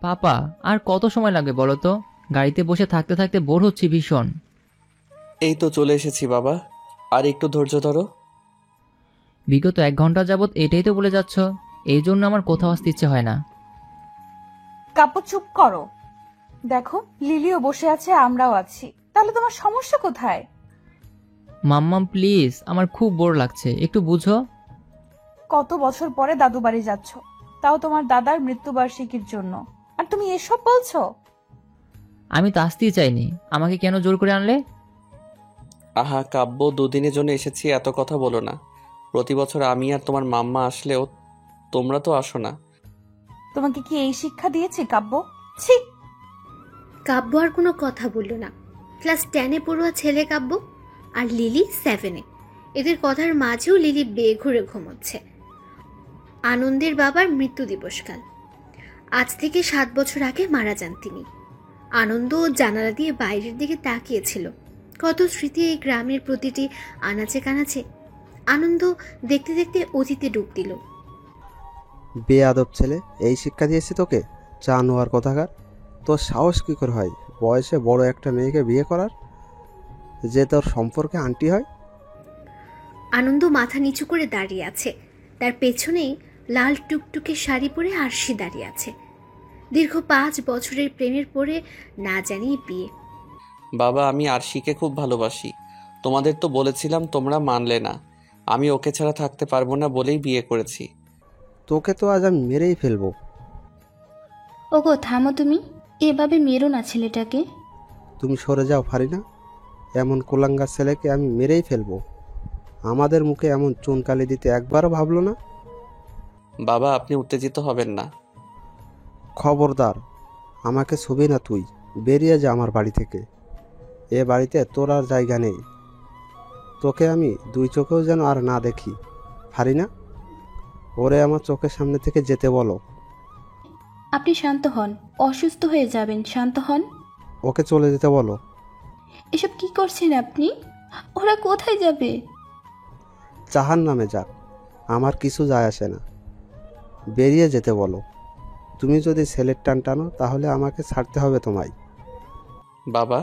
পাপা, আর কত সময় লাগবে বলো তো? গাড়িতে বসে থাকতে থাকতে বোর হচ্ছি ভীষণ। এই তো চলে এসেছি বাবা, আর একটু ধৈর্য ধরো। বিগত 1 ঘন্টা যাবৎ এটাই তো বলে যাচ্ছ, এই জন্য আমার কোথাও আসতে ইচ্ছে হয় না। কাব্য চুপ করো। দেখো লিলিও বসে আছে, আমরাও আছি, তাহলে তোমার সমস্যা কোথায়? মাম্মাম প্লিজ, আমার খুব বোর লাগছে, একটু বুঝো। কত বছর পরে দাদু বাড়ি যাচ্ছ, তাও তোমার দাদার মৃত্যুবার্ষিকীর জন্য, আর তুমি এসব বলছো? আমি তো আসতেই চাইনি, আমাকে কেন জোর করে আনলে? আহা কাব্য, দুদিনের জন্য এসেছি, এত কথা বলো না। প্রতি বছর আমি আর তোমার মাম্মা আসলেও তোমরা তো আসো না। তোমাকে কি এই শিক্ষা দিয়েছি কাব্য? ছি! কাব্য আর কোনো কথা বলল না। ক্লাস 10-এ পড়ুয়া ছেলে কাব্য, আর লিলি 7-এ। এদের কথার মাঝেও লিলি বেঘুরে ঘুমোচ্ছে। আনন্দের বাবার মৃত্যু দিবসকাল। আজ থেকে 7 বছর আগে মারা যান তিনি। আনন্দ জানালা দিয়ে বাইরের দিকে তাকিয়েছিল। কত স্মৃতি এই গ্রামের প্রতিটি আনাচে কানাচে। আনন্দ দেখতে দেখতে অতীতে ডুব দিল। বেয়াদব ছেলে, এই শিক্ষা দিয়েছি তোকে? জানোয়ার কোথাকার! তোর সাহস কী করে হয় বয়সে বড় একটা মেয়েকে বিয়ে করার, যে তোর সম্পর্কে আন্টি হয়? আনন্দ মাথা নিচু করে দাঁড়িয়ে আছে। তার পেছনেই লাল টুকটুকে শাড়ি পরে আরশি দাঁড়িয়ে আছে। দীর্ঘ 5 বছরের প্রেমের পরে না জানিয়ে বিয়ে। বাবা, আমি আরশিকে খুব ভালোবাসি। তোমাদের তো বলেছিলাম, তোমরা মানলে না। আমি ওকে ছাড়া থাকতে পারবো না বলেই বিয়ে করেছি। তোকে তো আজ আমি মেরেই ফেলবো। ওগো থামো তুমি, এভাবে মেরো না ছেলেটাকে। তুমি সরে যাও ফারিনা, এমন কোলাঙ্গার ছেলেকে আমি মেরেই ফেলবো। আমাদের মুখে এমন চুনকালি দিতে একবারও ভাবলো না। বাবা, আপনি উত্তেজিত হবেন না। খবরদার, আমাকে ছবি না তুই, বেরিয়ে যা আমার বাড়ি থেকে। এ বাড়িতে তোর আর জায়গা নেই। তোকে আমি 2 চোখেও যেন আর না দেখি। ফারিনা, ওরে আমার চোখের সামনে থেকে যেতে বলো। আপনি শান্ত হন, অসুস্থ হয়ে যাবেন, শান্ত হন। ওকে চলে যেতে বলো। এসব কি করছেন আপনি? ওরা কোথায় যাবে? জাহান্নামে যাক, আমার কিছু যায় আসে না। বেরিয়ে যেতে বলো। তুমি যদি ছেলের টান টানো তাহলে আমাকে ছাড়তে হবে তোমায়। বাবা,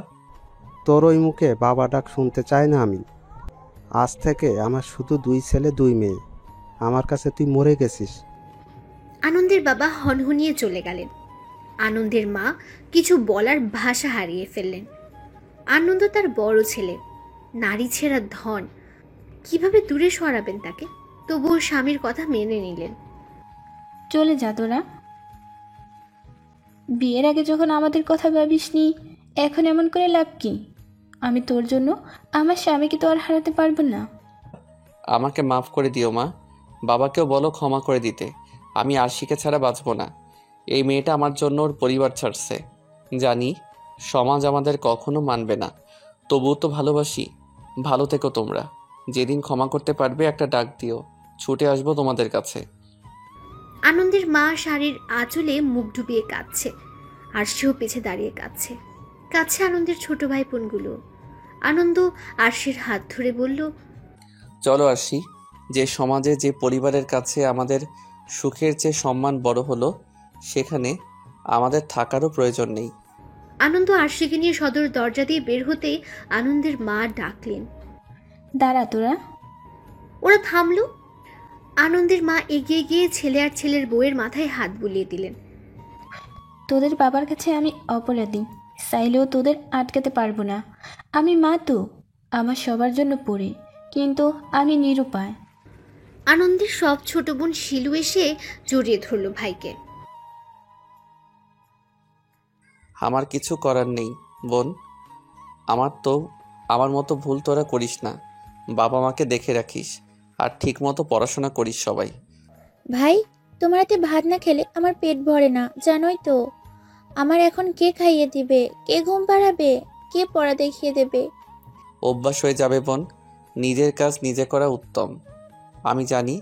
তোর ওই মুখে বাবা ডাক শুনতে চাই না আমি। আজ থেকে আমার শুধু 2 ছেলে 2 মেয়ে। আমার কাছে তুই মরে গেছিস। আনন্দের বাবা হনহনিয়ে চলে গেলেন। আনন্দের মা কিছু বলার ভাষা হারিয়ে ফেললেন। আনন্দ তার বড় ছেলে, নারী ছেঁড়া ধন, কিভাবে দূরে সরাবেন তাকে? তবুও স্বামীর কথা মেনে নিলেন। চলে যা তোরা। বিয়ের আগে যখন আমাদের কথা ভাবিসনি, এখন এমন করে লাভ কি? আমি তোর জন্য আমার স্বামীকে তো আর হারাতে পারবো না। আমাকে মাফ করে দিও মা। বাবাকেও বলো ক্ষমা করে দিতে। আমি আরশিকে ছাড়া বাঁচব না। এই মেয়েটা আমার জন্য ওর পরিবার ছাড়ছে। জানি সমাজ আমাদের কখনো মানবে না, তবুও তো ভালোবাসি। ভালো থেকো তোমরা। যেদিন ক্ষমা করতে পারবে একটা ডাক দিও, ছুটে আসবো তোমাদের কাছে। আনন্দের মা শাড়ির আঁচলে মুখ ডুবিয়ে কাঁদছে, আর সেও পেছে দাঁড়িয়ে কাঁদছে। কাছে আনন্দের ছোট ভাই বোনগুলো। আনন্দ আরশির হাত ধরে বলল, চলো আরশি, যে সমাজে যে পরিবারের কাছে আমাদের সুখের চেয়ে সম্মান বড় হলো, সেখানে আমাদের থাকারও প্রয়োজন নেই। আনন্দ আরশিকে নিয়ে সদর দরজা দিয়ে বের হতেই আনন্দের মা ডাকলেন, দাঁড়া তোরা। ওরা থামল। আনন্দের মা এগিয়ে গিয়ে ছেলে আর ছেলের বউয়ের মাথায় হাত বুলিয়ে দিলেন। তোদের বাবার কাছে আমি অপরাধী, চাইলেও তোদের আটকাতে পারবো না। আমি মা তো, আমার সবার জন্য পড়ে, কিন্তু আমি নিরুপায়। আনন্দের সব ছোট বোন শিলু এসে জড়িয়ে ধরল ভাইকে। আমার কিছু করার নেই বোন। আমার মতো ভুল তোরা করিস না। বাবা মাকে দেখে রাখিস, আর ঠিক মতো পড়াশোনা করিস সবাই। ভাই, তোমার হাতে ভাত না খেলে আমার পেট ভরে না, জানোই তো। আমার এখন কে খাইয়ে দিবে, কে ঘুম পাড়াবে, কে পড়া দেখিয়ে দেবে? অভ্যাস হয়ে যাবে বোন। নিজের কাজ নিজে করা উত্তম। আমি জানি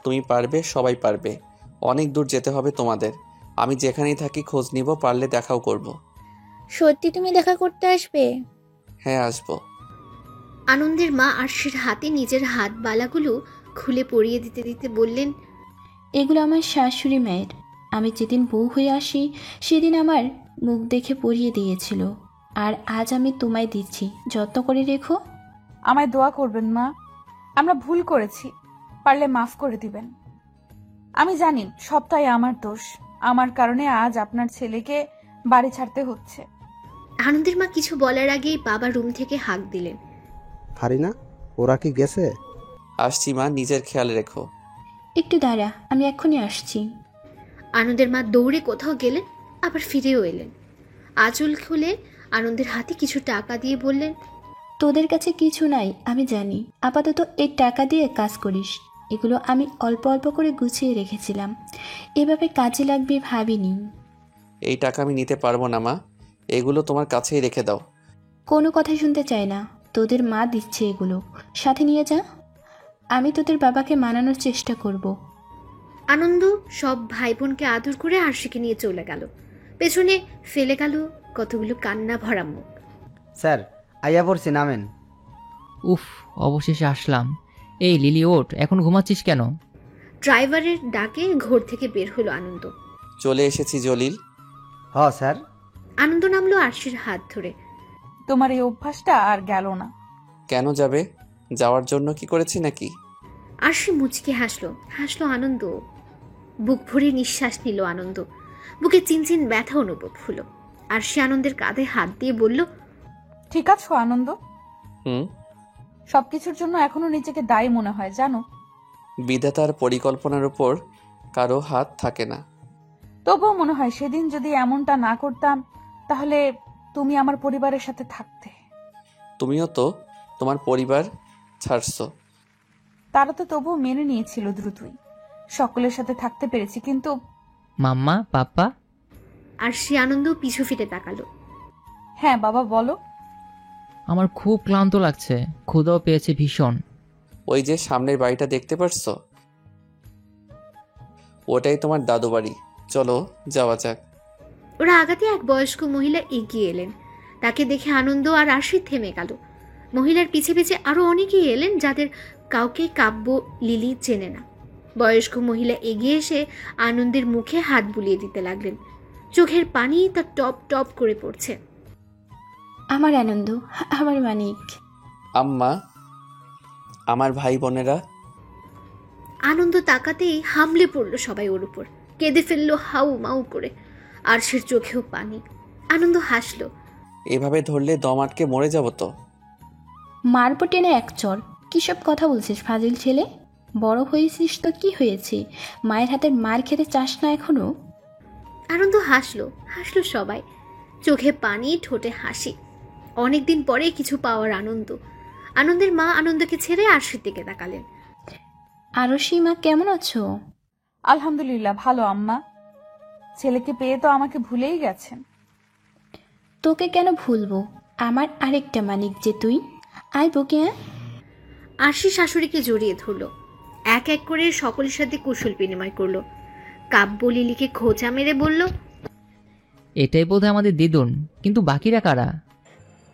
তুমি পারবে, সবাই পারবে। অনেক দূর যেতে হবে তোমাদের। আমি যেখানেই থাকি খোঁজ নিব, পারলে দেখাও করব। সত্যি তুমি দেখা করতে আসবে? হ্যাঁ, আসবো। আনন্দের মা আরশির হাতে নিজের হাত বালাগুলো খুলে পরিয়ে দিতে দিতে বললেন, এগুলো আমার শাশুড়ি মায়ের। আমি যেদিন বউ হয়ে আসি সেদিন আমার মুখ দেখে পরিয়ে দিয়েছিল, আর আজ আমি তোমায় দিচ্ছি, যত্ন করে রেখো। আমায় দোয়া করবেন মা, আমরা ভুল করেছি, পারলে মাফ করে দিবেন। আমি জানি সবটাই আমার দোষ, আমার কারণে আজ আপনার ছেলেকে বাড়ি ছাড়তে হচ্ছে। আনন্দের মা কিছু বলার আগেই বাবা রুম থেকে হাঁক দিলেন। ফারিনা, ওরা কি গেছে? আসছি মা, নিজের খেয়াল রেখো। একটু দাঁড়া, আমি এক্ষুনি আসছি। আনন্দের মা দৌড়ে কোথাও গেলেন, আবার ফিরেও এলেন। আঁচল খুলে আনন্দের হাতে কিছু টাকা দিয়ে বললেন, তোদের কাছে কিছু নাই আমি জানি, আপাতত এই টাকা দিয়ে কাজ করিস। এগুলো আমি অল্প অল্প করে গুছিয়ে রেখেছিলাম, এভাবে কাজে লাগবে ভাবিনি। এই টাকা আমি নিতে পারবো না মা, এগুলো তোমার কাছেই রেখে দাও। কোনো কথা শুনতে চাই না, তোদের মা দিচ্ছে এগুলো, সাথে নিয়ে যা। আমি তোদের বাবাকে মানানোর চেষ্টা করব। আনন্দ সব ভাই বোনকে আদর করে আরশিকে নিয়ে চলে গেল। পেছনে ফেলে গেল কতগুলো কান্না ভরা মুখ। স্যার, আইয়া পড়ছি, নামেন। উফ, অবশেষে আসলাম। এই লিলি, ওঠ, এখন ঘুমাচ্ছিস কেন? ড্রাইভারের ডাকে ঘর থেকে বের হলো আনন্দ। চলে এসেছি জলিল। হ স্যার। আনন্দ নামলো আরশির হাত ধরে। তোমার এই অভ্যাসটা আর গেল না। কেন যাবে? যাওয়ার জন্য কি করেছি নাকি? আরশি মুচকে হাসলো আনন্দ। বুক ভরে নিঃশ্বাস নিল আনন্দ। বুকে চিনচিন ব্যথা অনুভব হলো। আরশি আনন্দের কাঁধে হাত দিয়ে বলল, ঠিক আছো আনন্দ? হুম। সবকিছুর জন্য এখনো নিজেকে দায়ী মনে হয় জানো। বিধাতার পরিকল্পনার উপর কারো হাত থাকে না। তবুও মনে হয় সেদিন যদি এমনটা না করতাম তাহলে তুমি আমার পরিবারের সাথে থাকতে। তুমিও তো তোমার পরিবার ছাড়ছো। তারা তো তবুও মেনে নিয়েছিল দ্রুতই। সকলের সাথে থাকতে পেরেছি, কিন্তু মাম্মা, পাপ্পা। আরশি আনন্দ পিছু ফিরে তাকালো। হ্যাঁ বাবা বলো। আমার খুব ক্লান্ত লাগছে, ক্ষুধাও পেয়েছে ভীষণ। ওই যে সামনের বাড়িটা দেখতে পারছো, ওটাই তোমার দাদু বাড়ি। চলো যাওয়া যাক। ওরা আগাতে এক বয়স্ক মহিলা এগিয়ে এলেন। তাকে দেখে আনন্দ আর আরশি থেমে গেল। মহিলার পিছে পিছে আরো অনেকেই এলেন, যাদের কাউকে কাব্য লিলি চেনে না। বয়স্ক মহিলা এগিয়ে এসে আনন্দের মুখে হাত বুলিয়ে দিতে লাগলেন। চোখের পানি তার টপ টপ করে পড়ছে। আমার আনন্দ, আমার মানিক। আম্মা, আমার ভাই বোনেরা। আনন্দ তাকাতেই হামলে পড়ল সবাই ওর উপর। কেঁদে ফেললো হাউ মাউ করে। আরশির চোখেও পানি। আনন্দ হাসলো। এভাবে ধরলে দম আটকে মরে যাব তো। মারবো টেনে এক চর। কী সব কথা বলছিস ফাজিল ছেলে? বড় হয়েছিস তো কি হয়েছে, মায়ের হাতের মার খেতে চাস না এখনো? আনন্দ হাসলো সবাই। চোখে পানি, ঠোঁটে হাসি। অনেকদিন পরে কিছু পাওয়ার আনন্দ। আনন্দের মা আনন্দকে ছেড়ে আরশির দিকে তাকালেন। আরশি মা, কেমন আছো? আলহামদুলিল্লাহ ভালো আম্মা। ছেলেকে পেয়ে তো আমাকে ভুলেই গেছেন। তোকে কেন ভুলবো, আমার আরেকটা মানিক যে তুই। আয় বকে। আরশি শাশুড়িকে জড়িয়ে ধরল। এক এক করে সকলের সাথে কুশল বিনিময় করলো। কাব্য লিলিকে খোঁচা মেরে বলল, এটাই বোধহয় আমাদের দিদুন, কিন্তু বাকিরা কারা?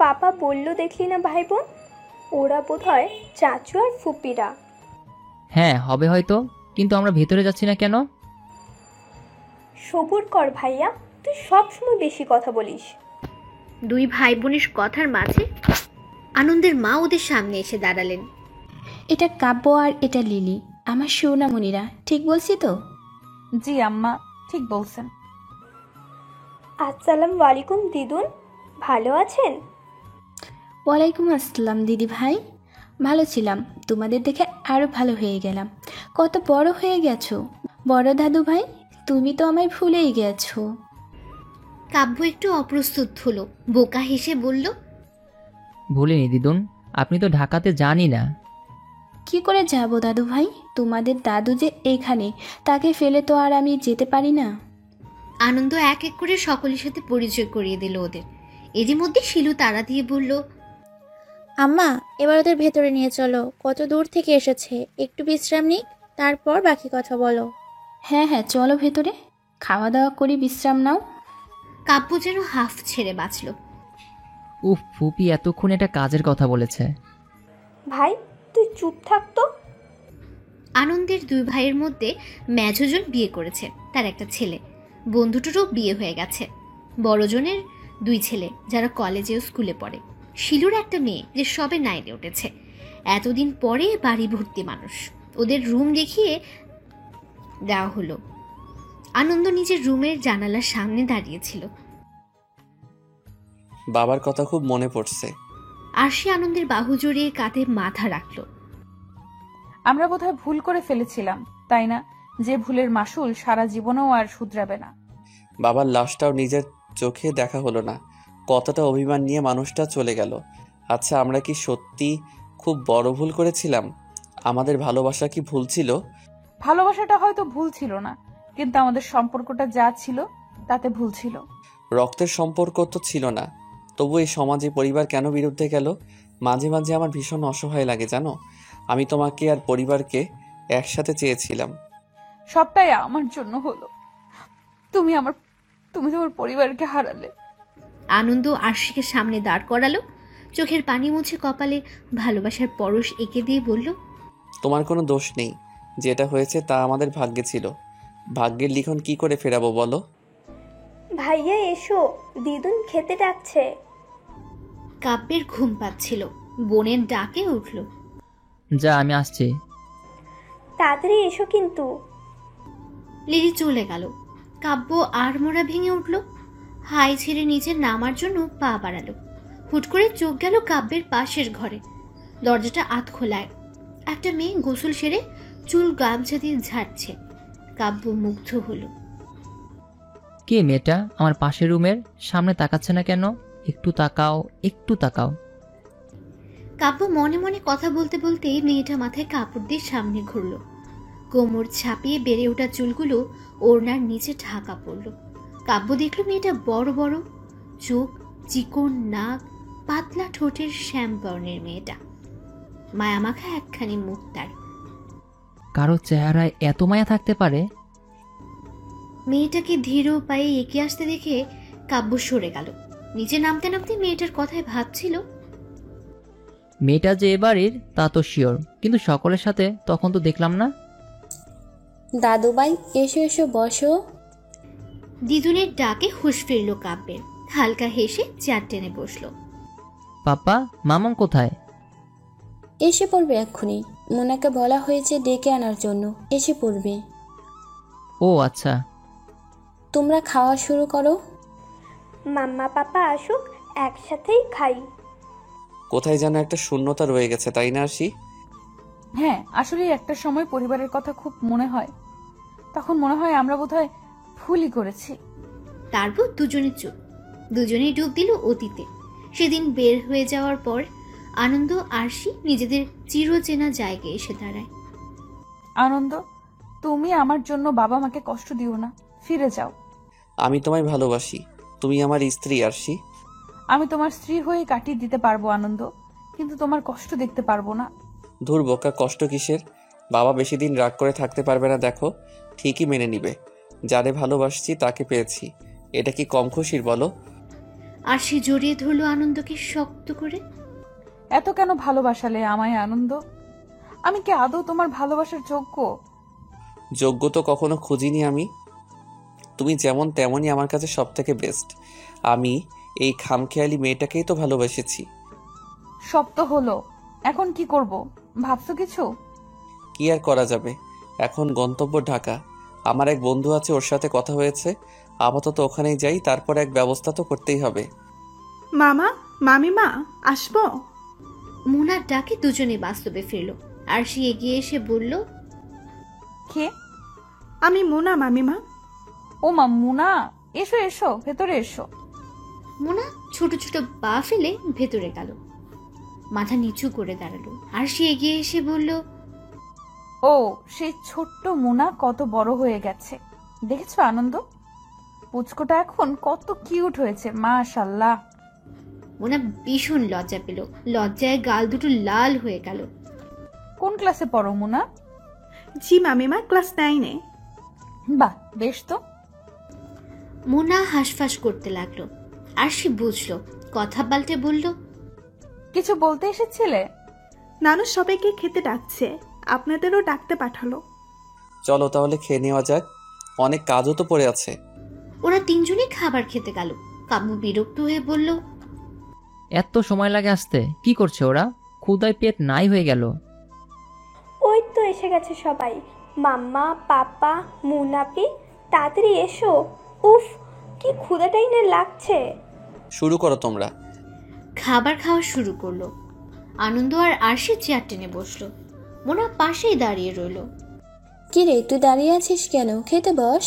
পাপা বলল দেখলি না ভাই বোন, ওরা বোধহয় চাচু আর ফুপিরা। হ্যাঁ হবে হয়তো, কিন্তু আমরা ভেতরে যাচ্ছি না কেন? সবুর কর ভাইয়া, তুই সবসময় বেশি কথা বলিস। দুই ভাই বোনের কথার মাঝে আনন্দের মা ওদের সামনে এসে দাঁড়ালেন। এটা কাব্য আর এটা লিলি, আমার সোনামণিরা, ঠিক বলছি তো? জি আম্মা, ঠিক বলছেন। আসসালামু আলাইকুম দিদুন, ভালো আছেন? ওয়ালাইকুম আসসালাম দিদি ভাই। ভালো ছিলাম, তোমাদের দেখে আরও ভালো হয়ে গেলাম। কত বড় হয়ে গেছো বড় দাদু ভাই, তুমি তো আমায় ভুলেই গেছো। কাব্য একটু অপ্রস্তুত হলো, বোকা হেসে বলল, ভুলিনি দিদুন, আপনি তো ঢাকাতে জানি না। কি করে যাব দাদু ভাই, তোমাদের দাদু যে এখানে, তাকে ফেলে তো আর আমি যেতে পারি না। আনন্দ এক এক করে সকলের সাথে পরিচয় করিয়ে দিল ওদের। এরই মধ্যে শিলু তাড়া দিয়ে বলল, আম্মা, এবার ওদের ভেতরে নিয়ে চলো, কত দূর থেকে এসেছে, একটু বিশ্রাম নিক, তারপর বাকি কথা বলো। হ্যাঁ হ্যাঁ, চলো ভেতরে, খাওয়া দাওয়া করি, বিশ্রাম নাও। কাব্য যেন হাফ ছেড়ে বাঁচল। উফ, ফুপি এতক্ষণ একটা কাজের কথা বলেছে। ভাই তুই চুপ থাকতো। আনন্দের দুই ভাইয়ের মধ্যে মেজোজন বিয়ে করেছে, তার একটা ছেলে। বন্ধুটারও বিয়ে হয়ে গেছে। বড়জনের দুই ছেলে যারা কলেজে ও স্কুলে পড়ে। শিলুর একটা মেয়ে যে সবে 9-এ উঠেছে। এতদিন পরে বাড়ি ভর্তি মানুষ। ওদের রুম দেখিয়ে দেওয়া হলো। আনন্দ নিজের রুমের জানালার সামনে দাঁড়িয়েছিল। বাবার কথা খুব মনে পড়ছে। আরশি আনন্দের বাহু জড়িয়ে কাঁধে মাথা রাখল। আমরা বোধহয় ভুল করে ফেলেছিলাম, তাই না? যে ভুলের মাসুল সারা জীবনেও আর শুধরাবে না। বাবার লাশটাও নিজের চোখে দেখা হলো না। কতটা অভিমান নিয়ে মানুষটা চলে গেল। আচ্ছা, আমরা কি সত্যি খুব বড় ভুল করেছিলাম? আমাদের ভালোবাসা কি ভুল ছিল? ভালোবাসাটা হয়তো ভুল ছিল না, কিন্তু আমাদের সম্পর্কটা যা ছিল তাতে ভুল ছিল। রক্তের সম্পর্ক তো ছিল না, তবু এই সমাজে পরিবার কেন বিরুদ্ধে গেল? মাঝে মাঝে আমার ভীষণ অসহায় লাগে জানো। আমি তোমাকে আর পরিবারকে একসাথে চেয়েছিলাম। সবটাই আমার জন্য হলো। তুমি তোমার পরিবারকে হারালে। আনন্দ আরশিকে সামনে দাঁড় করালো, চোখের পানি মুছে কপালে ভালোবাসার পরশ এঁকে দিয়ে বলল, তোমার কোনো দোষ নেই। যেটা হয়েছে তা আমাদের ভাগ্যে ছিল। ভাগ্যের লিখন কি করে ফেরাবো বলো? ভাইয়া এসো, দিদুন খেতে ডাকছে। কাব্যের ঘুম পাচ্ছিল, বোনের ডাকে উঠল। যা, আমি আসছি। তাড়াতাড়ি এসো কিন্তু। লিলি চলে গেল। কাব্য আড়মোড়া ভেঙে উঠল। হাই ছেড়ে নিচে নামার জন্য পা বাড়ালো। হুট করে চোখ গেল কাব্যের পাশের ঘরে। দরজাটা আধ খোলায়। একটা মেয়ে গোসল সেরে চুল গামছা দিয়ে ঝাড়ছে। কাব্য মুগ্ধ হলো। কে মেয়েটা আমার পাশের রুমের সামনে তাকাচ্ছে না কেন? একটু তাকাও, একটু তাকাও। কাব্য মনে মনে কথা বলতে বলতে মেয়েটা মাথায় কাপড় দিয়ে সামনে ঘুরল। কোমর ছাপিয়ে বেড়ে ওঠা চুলগুলো ওড়নার নিচে ঢাকা পড়ল। কাব্য দেখল মেয়েটা বড় বড় চোখ, চিকন নাক, পাতলা ঠোঁটের শ্যাম বর্ণের মেয়েটা। মায়ামাখা একখানি মুখ তার। কারো চেহারায় এত মায়া থাকতে পারে? মেয়েটাকে ধীর পায়ে এগিয়ে আসতে দেখে কাব্য সরে গেল। নিচে নামতে নামতে মেয়েটার কথায় ভাবছিল, মেয়েটা যে এ বাড়ির তা তো শিওর, কিন্তু সকলের সাথে তখন তো দেখলাম না। দাদুভাই এসো এসো বসো। দিদুনের ডাকে হুঁশ ফিরল কাব্যের। হালকা হেসে চেয়ার টেনে বসলো। পাপা, মামাম কোথায়? এসে পড়বে এক্ষুনি, মোনাকে বলা হয়েছে ডেকে আনার জন্য, এসে পড়বে। ও আচ্ছা। তোমরা খাওয়া শুরু করো। মাম্মা পাপা আসুক, একসাথেই খাই। কোথায় যেন একটা শূন্যতা রয়ে গেছে, তাই না আরশি? হ্যাঁ, আসলে একটা সময় পরিবারের কথা খুব মনে হয়। তখন মনে হয় আমরা বোধহয় ভুলই করেছি। তারপর দুজনে চুপ। দুজনেই ডুব দিল অতীতে। সেদিন বের হয়ে যাওয়ার পর আনন্দ আরশি নিজেদের চিরচেনা জায়গায় এসে দাঁড়ায়। আনন্দ, তুমি আমার জন্য বাবা মাকে কষ্ট দিও না, ফিরে যাও। আমি তোমায় ভালোবাসি। তুমি আমার স্ত্রী আরশি। আমি তোমার স্ত্রী হয়ে কাটিয়ে দিতে পারবো আনন্দ, কিন্তু তোমার কষ্ট দেখতে পারবো না। ধুর বোকা, কষ্ট কিসের? বাবা বেশি দিন রাগ করে থাকতে পারবে না, দেখো ঠিকই মেনে নিবে। যারে ভালোবাসছি তাকে পেয়েছি, এটা কি কম খুশির বলো? আরশি জড়িয়ে ধরল আনন্দকে শক্ত করে। এত কেন ভালোবাসালে আমায় আনন্দ? আমি কি আদৌ তোমার ভালোবাসার যোগ্য? যোগ্য তো কখনো খুঁজিনি আমি। তুমি যেমন তেমনই আমার কাছে সব থেকে বেস্ট। আমি এই খামখেয়ালি মেয়েটাকেই তো ভালোবেসেছি। সব তো হলো, এখন কি করব ভাবছো কিছু? কি আর করা যাবে, এখন গন্তব্য ঢাকা। আমার এক বন্ধু আছে, ওর সাথে কথা হয়েছে। আপাতত ওখানেই যাই, তারপর এক ব্যবস্থা তো করতেই হবে। মামা, মামিমা, আসবো? মুনার ডাকে দুজনে বাস্তবে ফিরল। আরশি এগিয়ে এসে বলল, কে? আমি মোনা মামিমা। ও মা, মুনা, এসো এসো, ভেতরে এসো। মুনা ছোট ছোট পা ফেলে ভেতরে গেল। মাথা নিচু করে দাঁড়ালো। আরশি এগিয়ে এসে বলল, ও সেই ছোট্ট মুনা কত বড় হয়ে গেছে দেখেছো আনন্দ? পুচকোটা এখন কত কিউট হয়েছে, মাশাআল্লাহ। মুনা ভীষণ লজ্জা পেল। লজ্জায় গাল দুটো লাল হয়ে গেল। কোন ক্লাসে পড়ো মুনা? জি মামিমা, ক্লাস 9-এ। বাহ, বেশ তো। মুনা হাঁসফাঁস করতে লাগলো। আরশি বুঝলো, কথা পাল্টে বলল, কিছু বলতে এসেছিলে? নানু সবাইকে খেতে ডাকছে, আপনাদেরও ডাকতে পাঠালো। চলো তাহলে খেয়ে নেওয়া যাক, অনেক কাজও তো পড়ে আছে। ওরা তিনজনই খাবার খেতে গেল। কাব্য বিরক্ত হয়ে বলল, এত সময় লাগে আসতে? কি করছে ওরা? ক্ষুদায় পেট নাই হয়ে গেল। ওই তো এসে গেছে সবাই, মাম্মা, পাপা, মুনাপি, তাড়াতাড়ি এসো। উফ, কি ক্ষুধাটাই না লাগছে। শুরু করো তোমরা। খাবার খাওয়া শুরু করলো। আনন্দ আর আরশি চেয়ার টেনে বসলো। মোনা পাশেই দাঁড়িয়ে রইল। কি রে, তুই দাঁড়িয়ে আছিস কেন? খেতে বস।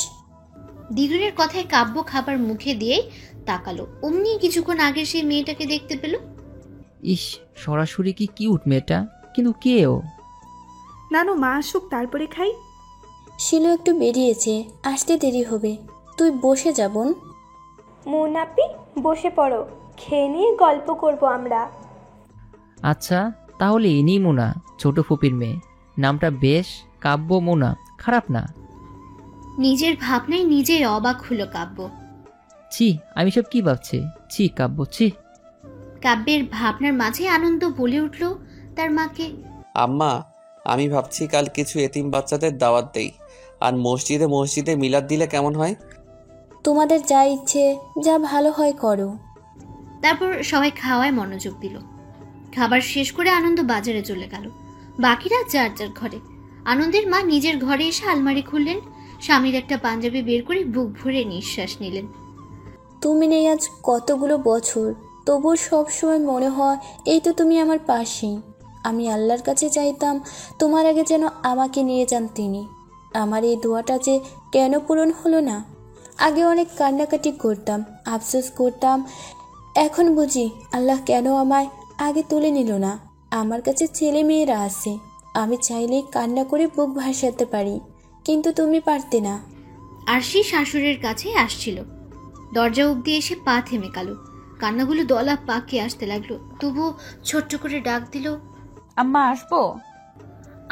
দ্বিগুণের কথায় কাব্য খাবার মুখে দিয়ে তাকালো। অমনি কিছুক্ষণ আগে সেই মেয়েটাকে দেখতে পেল। ইস, সরাসরি কি কিউট মেয়েটা, কিন্তু কে ও? নানু মা আসুক তারপরে খাই। শিলু একটু বেরিয়েছে, আসতে দেরি হবে। তুই বসে যাবন। মুনাপি, বসে পড়ো, খেয়ে নিয়ে গল্প করব আমরা। আচ্ছা, তাহলে ইনি মোনা, ছোট ফুপির মেয়ে। নামটা বেশ, কাব্য মোনা, খারাপ না। নিজের ভাবনায় নিজেই অবাক হলো কাব্য। ছি, আমি সব কি ভাবছি? ছি কাব্য, ছি। কাব্যের ভাবনার মাঝে আনন্দ বলে উঠল তার মাকে, আম্মা, আমি ভাবছি কাল কিছু এতিম বাচ্চাদের দাওয়াত দেই, আর মসজিদে মসজিদে মিলাদ দিলে কেমন হয়? তোমাদের যা ইচ্ছে, যা ভালো হয় করো। তারপর সবাই খাওয়ায় মনোযোগ দিল। খাবার শেষ করে আনন্দ বাজারে চলে গেল। বাকিরা যার যার ঘরে। আনন্দের মা নিজের ঘরে এসে আলমারি খুললেন, স্বামীর একটা পাঞ্জাবি বের করে বুক ভরে নিঃশ্বাস নিলেন। তুমি নেই আজ কতগুলো বছর, তবুও সবসময় মনে হয় এই তো তুমি আমার পাশেই। আমি আল্লাহর কাছে চাইতাম তোমার আগে যেন আমাকে নিয়ে যান তিনি। আমার এই দোয়াটা যে কেন পূরণ হলো না। আগে অনেক কান্নাকাটি করতাম, আফসোস করতাম। এখন বুঝি আল্লাহ কেন আমায় আগে তুলে নিল না। আমার কাছে ছেলে মেয়েরা আছে, আমি চাইলেই কান্না করে বুক ভাসাতে পারি, কিন্তু তুমি পারতে না। আরশি শাশুড়ির কাছে আসছিল। দরজা অব্দি এসে পা থেমে গেল। কান্নাগুলো দলা পাকিয়ে আসতে লাগলো। তবুও ছোট্ট করে ডাক দিল, আম্মা আসবো?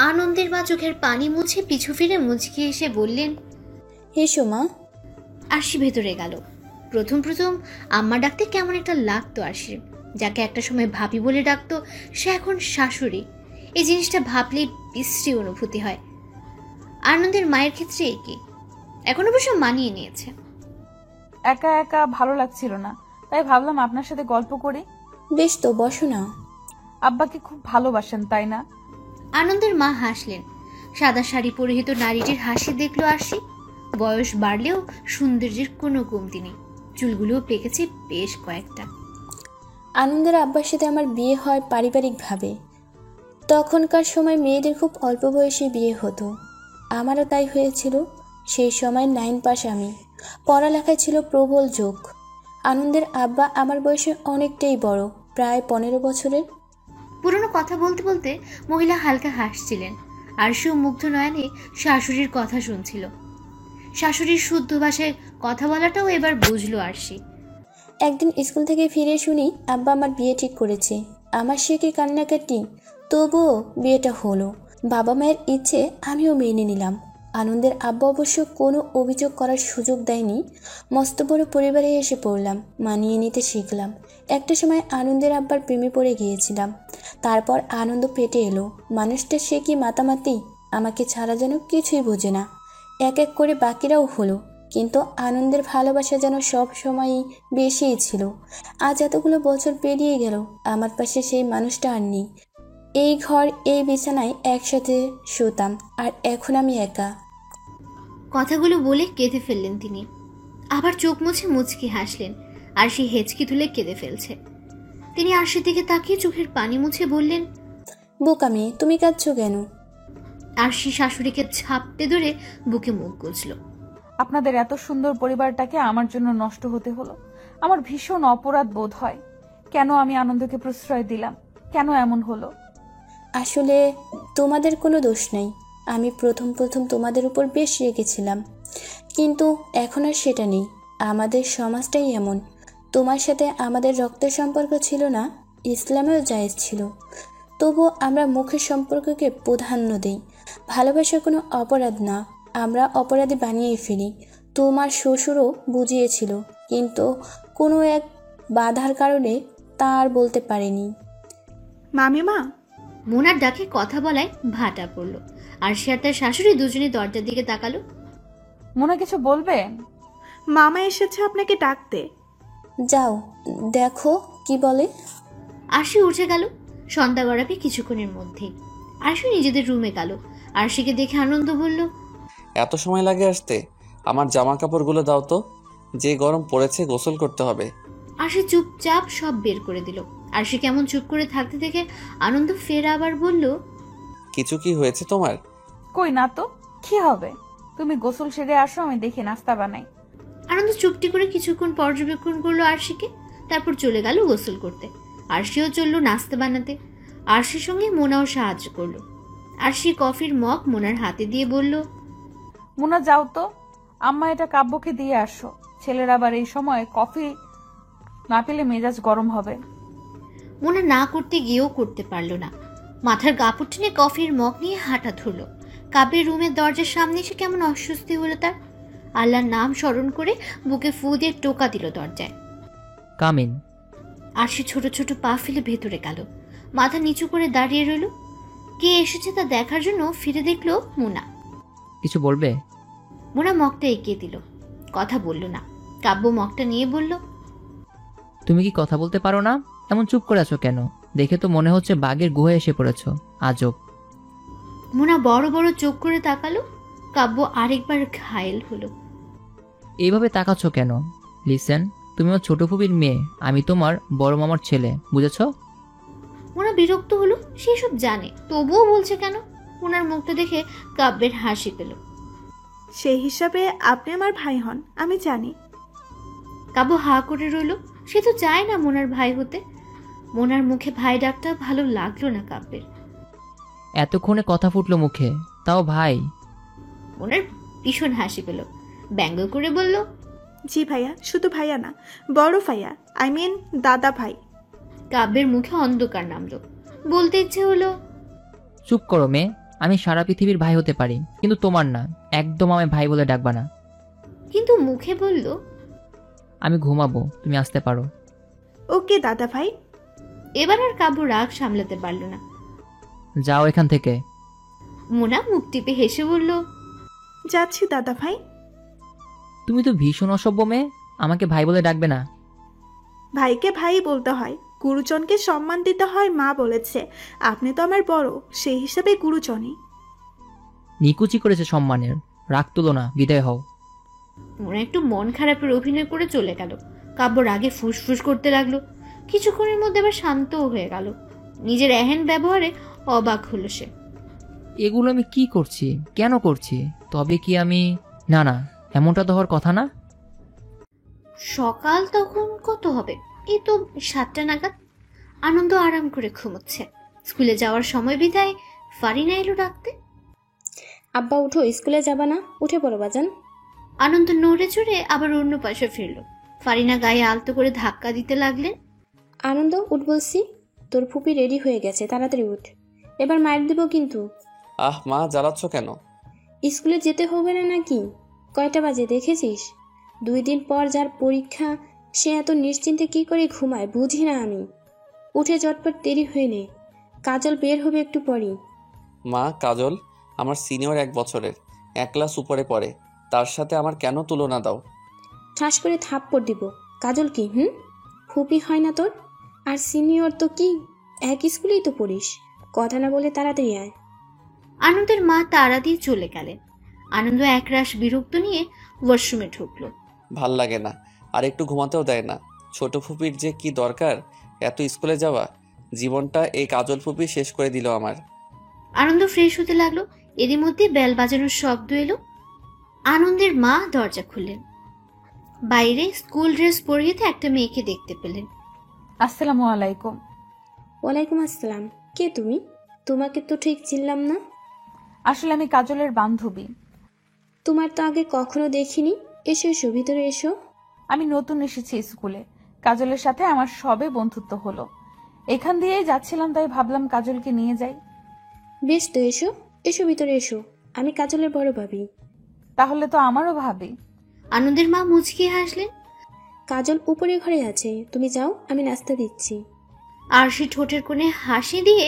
আনন্দের মা চোখের পানি মুছে পিছু ফিরে মুচকি এসে বললেন, এসো মা। আরশি ভেতরে গেল। প্রথম প্রথম আম্মা ডাকতে কেমন একটা লাগতো আরশির। যাকে একটা সময় ভাবি বলে ডাকতো, সে এখন শাশুড়ি। এই জিনিসটা ভাবলেই বিশ্রী অনুভূতি হয়। আনন্দের মায়ের ক্ষেত্রে একই। এখন অবশ্য মানিয়ে নিয়েছে। একা একা ভালো লাগছিল না, তাই ভাবলাম আপনার সাথে গল্প করি। বেশ তো, বসো না। আব্বাকে খুব ভালোবাসেন তাই না? আনন্দের মা হাসলেন। সাদা শাড়ি পরিহিত নারীটির হাসি দেখলো আরশি। বয়স বাড়লেও সৌন্দর্যের কোনো কমতি নেই। চুলগুলোও পেকেছে বেশ কয়েকটা। আনন্দের আব্বার সাথে আমার বিয়ে হয় পারিবারিকভাবে। তখনকার সময় মেয়েদের খুব অল্প বয়সে বিয়ে হতো, আমারও তাই হয়েছিল। সেই সময় 9 পাস আমি। পড়ালেখায় ছিল প্রবল ঝোঁক। আনন্দের আব্বা আমার বয়সে অনেকটাই বড়, প্রায় 15 বছরের। পুরনো কথা বলতে বলতে মহিলা হালকা হাসছিলেন। আরশিও মুগ্ধ নয়নে শাশুড়ির কথা শুনছিল। শাশুড়ির শুদ্ধ ভাষায় কথা বলাটাও এবার বুঝলো আরশি। একদিন স্কুল থেকে ফিরে শুনি আব্বা আমার বিয়ে ঠিক করেছে। আমার সে কি কান্নাকাটি, তবুও বিয়েটা হলো। বাবা মায়ের ইচ্ছে আমিও মেনে নিলাম। আনন্দের আব্বা অবশ্য কোনো অভিযোগ করার সুযোগ দেয়নি। মস্ত বড় পরিবারে এসে পড়লাম, মানিয়ে নিতে শিখলাম। একটা সময় আনন্দের আব্বার প্রেমে পড়ে গিয়েছিলাম। তারপর আনন্দ পেটে এলো। মানুষটা সে কি মাতামাতি, আমাকে ছাড়া যেন কিছুই বোঝে না। এক এক করে বাকিরাও হলো, কিন্তু আনন্দের ভালোবাসা যেন সব সময়ই বেশিই ছিল। আজ এতগুলো বছর পেরিয়ে গেল, আমার পাশে সেই মানুষটা আর নেই। এই ঘর, এই বিছানায় একসাথে শুতাম, আর এখন আমি একা। কথাগুলো বলে কেঁদে ফেললেন তিনি। আবার চোখ মুছে মুচকি হাসলেন। আরশি হেঁচকি তুলে কেঁদে ফেলছে। তিনি আরশির দিকে তাকিয়ে চোখের পানি মুছে বললেন, বোকা মেয়ে, তুমি কাঁদছো কেন? আরশি শাশুড়িকে ঝাপটে ধরে বুকে মুখ গুজল। আপনাদের এত সুন্দর পরিবারটাকে আমার জন্য নষ্ট হতে হলো। আমার ভীষণ অপরাধ বোধ হয়। কেন আমি আনন্দকে প্রশ্রয় দিলাম? কেন এমন হলো? আসলে তোমাদের কোনো দোষ নেই। আমি প্রথম তোমাদের উপর বেশ রেগেছিলাম, কিন্তু এখন আর সেটা নেই। আমাদের সমাজটাই এমন। তোমার সাথে আমাদের রক্তের সম্পর্ক ছিল না, ইসলামেও জায়েজ ছিল। তবুও আমরা মুখের সম্পর্ককে প্রাধান্য দিই। ভালোবাসা কোনো অপরাধ না, আমরা অপরাধী বানিয়ে ফেলি। তোমার শ্বশুরও বুঝিয়েছিল, কিন্তু কোনো এক বাধার কারণে তা আর বলতে পারেনি। মামিমা, মোনার ডাকে কথা বলায় ভাটা পড়লো। আরশি আর তার শাশুড়ি দুজনে দরজার দিকে তাকালো। মোনা কিছু বলবে? মামা এসেছে আপনাকে ডাকতে। যাও দেখো কি বলে। আরশি উঠে গেল। সন্ধ্যা গড়াবে কিছুক্ষণের মধ্যেই। আরশি নিজেদের রুমে গেল। আরশিকে দেখে আনন্দ বলল, এত সময় লাগে আসতে? আমার জামা কাপড়গুলো দাও তো, যে গরম পড়েছে গোসল করতে হবে। আরশি চুপচাপ সব বের করে দিল। আরশি কেমন চুপ করে থাকতে দেখে আনন্দ ফের আবার বলল, কিছু কি হয়েছে তোমার? কই না তো, কি হবে? তুমি গোসল সেরে আসো, আমি দেখি নাস্তা বানাই। আনন্দ চুপটি করে কিছুক্ষণ পর্যবেক্ষণ করলো আরশিকে, তারপর চলে গেল গোসল করতে। আরশিও চললো নাস্তা বানাতে। আরশির সঙ্গে মোনাও সাহায্য করলো। আরশি কফির মগ মোনার হাতে দিয়ে বলল, মোনা যাও তো, আম্মা এটা কাব্যকে দিয়ে আসো। ছেলের আবার এই সময় কফি না পেলে মেজাজ গরম হবে। মোনা না করতে গিয়েও করতে পারলো না। মাথার কাপড় টেনে কফির মগ নিয়ে হাঁটা ধরলো। কাব্যের রুমের দরজার সামনে এসে কেমন অস্বস্তি হলো তার। আল্লাহর নাম স্মরণ করে বুকে ফু দিয়ে টোকা দিল দরজায়। কামিন। আরশি ছোট ছোট পা ফেলে ভেতরে গেল। মাথা নিচু করে দাঁড়িয়ে রইল। কে এসেছে তা দেখার জন্য ফিরে দেখলো মোনা। কিছু বলবে? মোনা মগটা এগিয়ে দিল। কথা বলল না। কাব্য মগটা নিয়ে বলল, তুমি কি কথা বলতে পারো না? এমন চুপ করে আছো কেন? দেখে তো মনে হচ্ছে বাঘের গুহায় এসে পড়েছো। আজব। মোনা বড় বড় চোখ করে তাকালো। কাব্য আরেকবার ঘায়েল হলো। এইভাবে তাকাচ্ছ কেন? লিসেন, তুমি আমার ছোট ফুপির মেয়ে, আমি তোমার বড় মামার ছেলে, বুঝেছ? মোনা বিরক্ত হলো। সেসব জানে, তবুও বলছে কেন? মোনার মুখটা দেখে কাব্যের হাসি পেল। সেই হিসাবে আপনি আমার ভাই হন, আমি জানি। কাব্য হা করে রইল। সে তো চায় না মোনার ভাই হতে। মোনার মুখে ভাই ডাকটা ভালো লাগলো না কাব্যের। এতক্ষণে কথা ফুটলো মুখে, তাও ভাই? মোনার ভীষণ হাসি পেল। ব্যঙ্গ করে বলল, জি ভাইয়া, শুধু ভাইয়া না, বড় ভাইয়া, আই মিন দাদা ভাই। কাব্যের মুখে অন্ধকার নামলো। বলতে ইচ্ছে হলো, চুপ করো মেয়ে, আমি সারা পৃথিবীর ভাই হতে পারি, কিন্তু তোমার না। একদম আমায় ভাই বলে ডাকবা না। কিন্তু মুখে বলল, আমি ঘুমাবো, তুমি আসতে পারো। ওকে দাদা ভাই। এবার আর কাব্য রাগ সামলাতে পারল না। যাও এখান থেকে। মোনা মুখ টিপে হেসে বলল, যাচ্ছি দাদা ভাই। তুমি তো ভীষণ অসভ্য মেয়ে, আমাকে ভাই বলে ডাকবে না। ভাইকে ভাই বলতে হয়, গুরুজনকে সম্মান দিতে হয়, মা বলেছে। আপনি তো আমার বড়, সেই হিসাবে গুরুজনই। নিকুচি করেছে সম্মানের, রাগ তুলো না, বিদায় হও। মোনা একটু মন খারাপের অভিনয় করে চলে গেল। কাব্য রাগে ফুসফুস করতে লাগলো। কিছুক্ষণের মধ্যে আবার শান্তও হয়ে গেল। নিজের এহেন ব্যবহারে অবাক হলো সে। এগুলো আমি কি করছি, কেন করছি? তবে কি আমি... না না, এমনটা তো হওয়ার কথা না। সকাল তখন কত হবে? এই তো 7টা নাগাদ। আনন্দ আরাম করে ঘুমোচ্ছে। স্কুলে যাওয়ার সময় বিদায় ফারিনা এলো ডাকতে। আব্বা উঠো, স্কুলে যাবা না? উঠে পড়ো বাজান। আনন্দ নড়ে চড়ে আবার অন্য পাশে ফিরল। ফারিনা গায়ে আলতো করে ধাক্কা দিতে লাগলেন। আনন্দ উঠ বলছি, তোর ফুপি রেডি হয়ে গেছে, তাড়াতাড়ি উঠ, এবার মার দেব কিন্তু। আহ মা, জ্বালাচ্ছ কেন? স্কুলে যেতে হবে না নাকি? কয়টা বাজে দেখেছিস? 2 দিন পর যার পরীক্ষা, সে এত নিশ্চিন্তে কি করে ঘুমায় বুঝি না আমি। উঠে চটপট দেরি হয়ে নে, কাজল বের হবে একটু পরই। মা, কাজল আমার সিনিয়র 1 বছরের, 1 ক্লাস উপরে পড়ে, তার সাথে আমার কেন তুলনা দাও? ঠাস করে থাপ্পড় দিব। কাজল কি ফুপি হয় না তোর? আর সিনিয়র তো কি, এক স্কুলেই তো পড়িস। কথা না বলে তাড়াতাড়ি আয়। আনন্দের মা তাড়া দিয়ে চলে গেলেন। আনন্দ একরাশ বিরক্ত নিয়ে ওয়াশরুমে ঢুকলো। ভাল লাগে না, আর একটু ঘুমাতেও দেয় না। ছোট ফুপির যে কি দরকার এত স্কুলে যাওয়া? জীবনটা এই কাজল ফুপি শেষ করে দিল আমার। আনন্দ ফ্রেশ হতে লাগলো। এরই মধ্যে বেল বাজানোর শব্দ এলো। আনন্দের মা দরজা খুললেন। বাইরে স্কুল ড্রেস পরিয়ে একটা মেয়েকে দেখতে পেলেন। আসসালামু আলাইকুম। ওয়ালাইকুম আসসালাম। কে তুমি? তোমাকে তো ঠিক চিনলাম না। আসলে আমি কাজলের বান্ধবী। তোমার তো আগে কখনো দেখিনি। এসো এসো, ভিতরে এসো। আমি নতুন এসেছি স্কুলে। কাজলের সাথে আমার সবে বন্ধুত্ব হলো। এখান দিয়েই যাচ্ছিলাম, তাই ভাবলাম কাজলকে নিয়ে যাই। বেশ তো, এসো এসো, ভিতরে এসো। আমি কাজলের বড় ভাবি। তাহলে তো আমারও ভাবি। আনন্দের মা মুচকি হাসলেন। কাজল উপরে ঘরে আছে, তুমি যাও, আমি নাস্তা দিচ্ছি। আরশি ঠোঁটের কোণে হাসি দিয়ে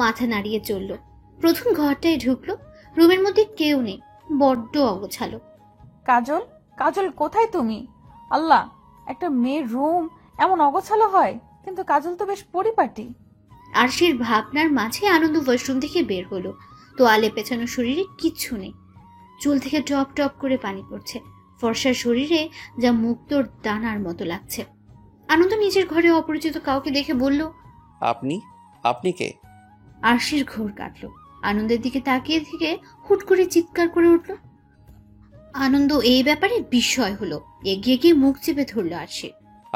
মাথা নাড়িয়ে চলল। প্রথম ঘরটায় ঢুকলো, রুমের মধ্যে কেউ নেই, বড্ড অগোছালো। কাজল, কাজল কোথায় তুমি? আল্লাহ, একটা মেয়ের রুম এমন অগোছালো হয়? কিন্তু কাজল তো বেশ পরিপাটি। আরশির ভাবনার মাঝে আনন্দ ওয়াশরুম থেকে বের হলো। তোয়ালে পেছানো শরীরে কিচ্ছু নেই, চুল থেকে টপ টপ করে পানি পড়ছে, ফর্সার শরীরে যা মুক্তোর দানার মতো লাগছে। আনন্দ নিজের ঘরে অপরিচিত কাউকে দেখে বলল, আপনি আপনি কে? আরশির ঘোর কাটলো। আনন্দের দিকে তাকিয়ে থেকে হুট করে চিৎকার করে উঠল। আনন্দ এই ব্যাপারে বিস্ময় হলো, এগিয়ে গিয়ে মুখ চেপে ধরলো আরশি।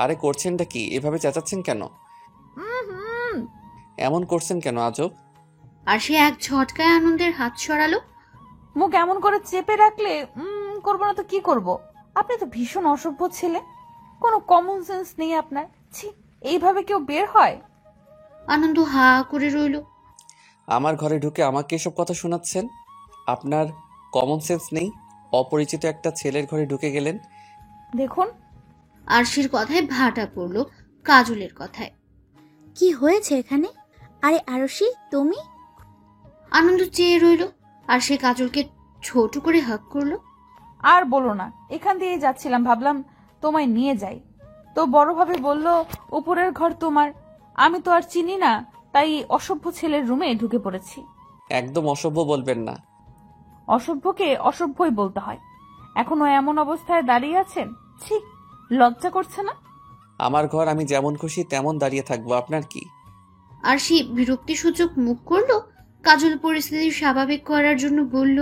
আরে করছেনটা কি? এভাবে চেঁচাচ্ছেন কেন? এমন করছেন কেন আজব? আরশি এক ঝটকায় আনন্দের হাত সরালো। মুখ এমন করে চেপে রাখলে করবো না তো কি করব? আপনি তো ভীষণ অসভ্য ছেলে, কোনো কমন সেন্স নেই আপনার। ছি, এইভাবে কেউ বের হয়? আনন্দ হা করে রইল। আমার ঘরে ঢুকে আমাকে এসব কথা শোনাচ্ছেন? আপনার কমন সেন্স নেই? অপরিচিত একটা ছেলের ঘরে ঢুকে গেলেন। দেখুন, আরশির কথায় ভাটা পড়লো কাজলের কথায়। কি হয়েছে এখানে? আরে আরশি, তুমি? আনন্দ চেয়ে রইল, আর সে কাজলকে ছোট করে হাগ করলো। আর বলো না, এখান দিয়ে যাচ্ছিলাম, ভাবলাম তোমায় নিয়ে যাই, তো বড়ভাবে বলল উপরের ঘর তোমার। আমি তো আর চিনি না, তাই অসভ্য ছেলের রুমে ঢুকে পড়েছি। একদম অসভ্য বলবেন না। অসভ্যকে অসভ্যই বলতে হয়। এখনো এমন অবস্থায় দাঁড়িয়ে আছেন, ছি, লজ্জা করছে না? আমার ঘর, আমি যেমন খুশি তেমন দাঁড়িয়ে থাকবো, আপনার কি? আরশি বিরক্তিসূচক মুখ করলো। কাজল পরিস্থিতি স্বাভাবিক করার জন্য বলল,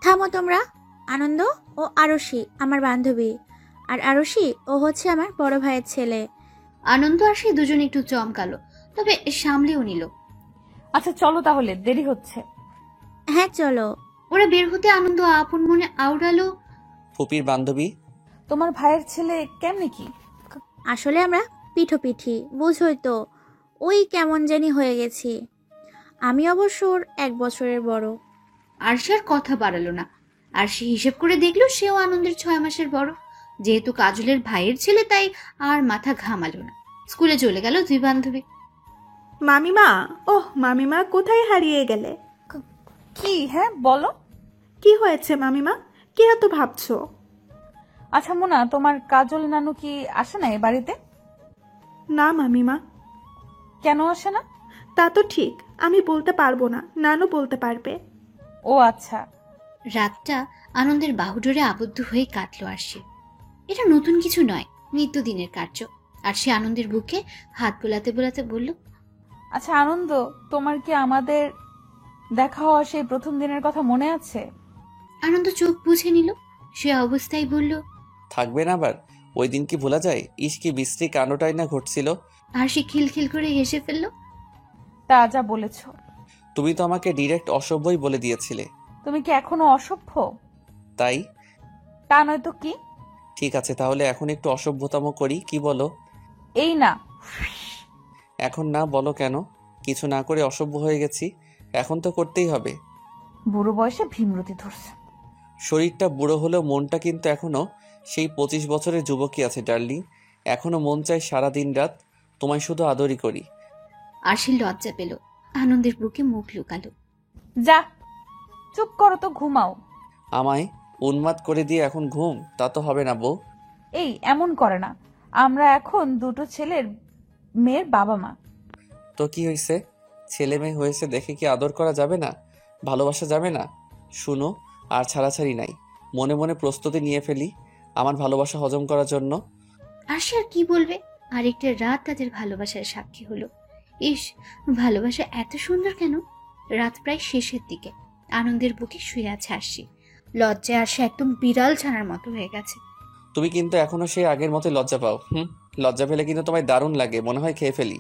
থামো তোমরা। আনন্দ ও আরশি আমার বান্ধবী, আর আরশি ও হচ্ছে আমার বড় ভাইয়ের ছেলে। আনন্দ আর সে দুজন একটু চমকালো, তবে সামলেও নিল। আচ্ছা চলো তাহলে, দেরি হচ্ছে। হ্যাঁ চলো। ওরা বের হতে আনন্দ আপন মনে আওড়ালো, ফুপির বান্ধবী। তোমার ভাইয়ের ছেলে কেমনে কি? আসলে আমরা পিঠোপিঠি, বুঝোই তো, ওই কেমন জানি হয়ে গেছি। আমি অবশ্য ওর 1 বছরের বড়। আরশি আর কথা বাড়ালো না। আরশি হিসেব করে দেখলো সেও আনন্দের 6 মাসের বড়। যেহেতু কাজলের ভাইয়ের ছেলে, তাই আর মাথা ঘামালো না। স্কুলে চলে গেল দুই বান্ধবী। মামিমা, ওহ মামিমা, কোথায় হারিয়ে গেলে? কি? হ্যাঁ বলো। কি হয়েছে মামিমা? কি এত ভাবছো? আচ্ছা মোনা, তোমার কাজল নানু কি আসে না এ বাড়িতে? না মামিমা। কেন আসে না? তা তো ঠিক, আমি বলতে পারবো না, নানু বলতে পারবে। ও আচ্ছা। রাতটা আনন্দের বাহুডোরে আবদ্ধ হয়ে কাটলো আরশি। এটা নতুন কিছু নয়, নিত্যদিনের কার্য। আর সে আনন্দের বুকে হাত বোলাতে বোলাতে বলল, আচ্ছা আনন্দ, তোমার কি আমাদের দেখা হওয়া সেই প্রথম দিনের কথা মনে আছে? আনন্দ চোখ বুঝে নিল। সে অবস্থায় বলল, থাকবেন আবার? ওই দিন কি ভোলা যায়? ইস, কি বিশ্রী কাণ্ডটাই না ঘটছিল। আর সে খিলখিল করে হেসে ফেলল। তা যা বলেছ। তুমি তো আমাকে ডিরেক্ট অসভ্যই বলে দিয়েছিলে। তুমি কি এখনো অসভ্য? তাই? তা নয় তো কি? ঠিক আছে, তাহলে এখন একটু অসভ্যতম করি, কি বলো? এই না। এখন না? বলো কেন? কিছু না করে অসভ্য হয়ে গেছি, এখন তো করতেই হবে। বুড়ো বয়সে ভীমরতি ধরছে। শরীরটা বুড়ো হলেও মনটা কিন্তু এখনো সেই 25 বছরের যুবকই আছে ডার্লিং। এখনো মন চাই সারা দিন রাত তোমায় শুধু আদরই করি। আর সে লজ্জা পেল, আনন্দের বুকে মুখ লুকালো। যা, চুপ করো তো, ঘুমাও। আমায় উন্মাদ করে দিয়ে এখন ঘুম? তা তো হবে না বউ। এই এমন করে না, আমরা এখন দুটো ছেলের মেয়ের বাবা মা। তো কি হয়েছে? ছেলে মেয়ে হয়েছে দেখে কি আদর করা যাবে না? ভালোবাসা যাবে না? শুনো, আর ছাড়াছাড়ি নাই, মনে মনে প্রস্তুতি নিয়ে ফেলি আমার ভালোবাসা হজম করার জন্য। আর সে আর কি বলবে? আরেকটা রাত তাদের ভালোবাসার সাক্ষী হলো। ইস, ভালোবাসা এত সুন্দর কেন? রাত প্রায় শেষের দিকে। আনন্দের বুকে শুয়ে আছে আরশি। লজ্জায় আর সে একদম বিড়াল ছানার মতো হয়ে গেছে। তুমি কিন্তু এখনো সেই আগের মতো লজ্জা পাও। লজ্জা পেলে কিন্তু তোমায় দারুণ লাগে, মনে হয় খেয়ে ফেলি।